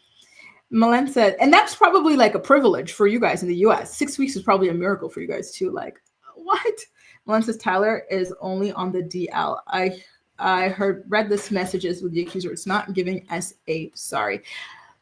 Malen said, and that's probably a privilege for you guys in the US. 6 weeks is probably a miracle for you guys too. What? Malen says, "Tyler is only on the DL. I read this messages with the accuser. It's not giving us a sorry."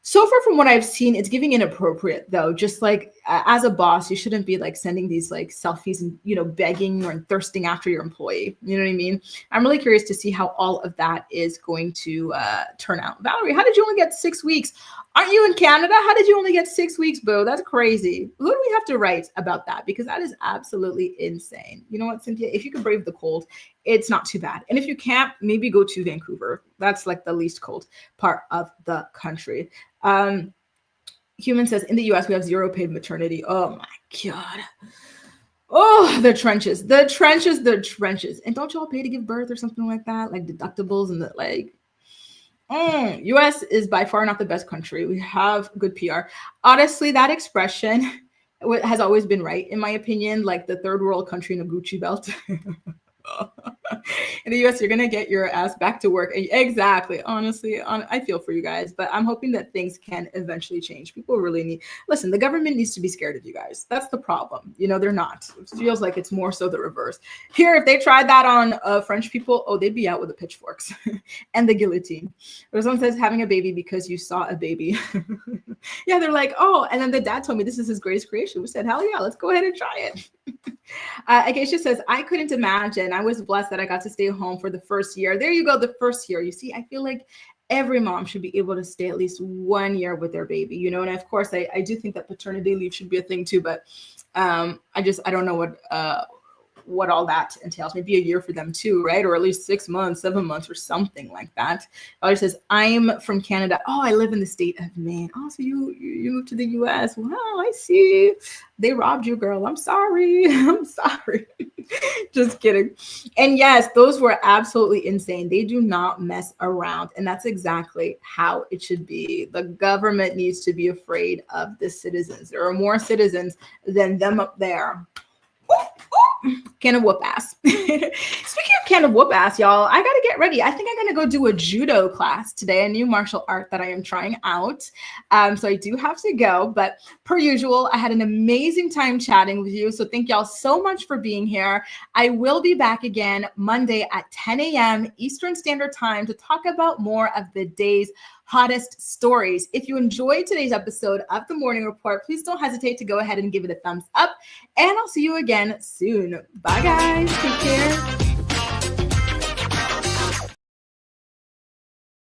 So far from what I've seen, it's giving inappropriate though. Just as a boss, you shouldn't be sending these selfies and, begging or thirsting after your employee. You know what I mean? I'm really curious to see how all of that is going to turn out. Valerie, how did you only get 6 weeks? Aren't you in Canada? How did you only get 6 weeks, boo? That's crazy. Who do we have to write about that? Because that is absolutely insane. You know what, Cynthia? If you can brave the cold, it's not too bad. And if you can't, maybe go to Vancouver. That's the least cold part of the country. Human says, "In the US, we have 0 paid maternity." Oh my God. Oh, the trenches. And don't y'all pay to give birth or something like that? Deductibles and US is by far not the best country. We have good PR. Honestly, that expression has always been right, in my opinion, the third world country in a Gucci belt. In the US, you're going to get your ass back to work. Exactly. Honestly, I feel for you guys, but I'm hoping that things can eventually change. People really listen, the government needs to be scared of you guys. That's the problem. They're not. It feels like it's more so the reverse. Here, if they tried that on French people, they'd be out with the pitchforks and the guillotine. Or someone says, "Having a baby because you saw a baby." Yeah, they're like, "Oh," and then the dad told me this is his greatest creation. We said, "Hell yeah, let's go ahead and try it." Acacia says, "I couldn't imagine. I was blessed that I got to stay home for the first year." There you go, the first year. You see, I feel like every mom should be able to stay at least 1 year with their baby, and of course, I do think that paternity leave should be a thing too, but I don't know what all that entails. Maybe a year for them too, right? Or at least 6 months, 7 months, or something like that. Valerie says, I'm from Canada. Oh, I live in the state of Maine. Oh, so you moved to the US. Wow, I see. They robbed you, girl. I'm sorry. I'm sorry. Just kidding. And yes, those were absolutely insane. They do not mess around. And that's exactly how it should be. The government needs to be afraid of the citizens. There are more citizens than them up there. Can of whoop ass. Speaking of can of whoop ass, y'all, I gotta get ready. I think I'm gonna go do a judo class today, a new martial art that I am trying out. So I do have to go, but per usual, I had an amazing time chatting with you. So thank y'all so much for being here. I will be back again Monday at 10 a.m. Eastern Standard Time to talk about more of the day's hottest stories. If you enjoyed today's episode of The Morning Report, please don't hesitate to go ahead and give it a thumbs up. And I'll see you again soon. Bye, guys. Take care.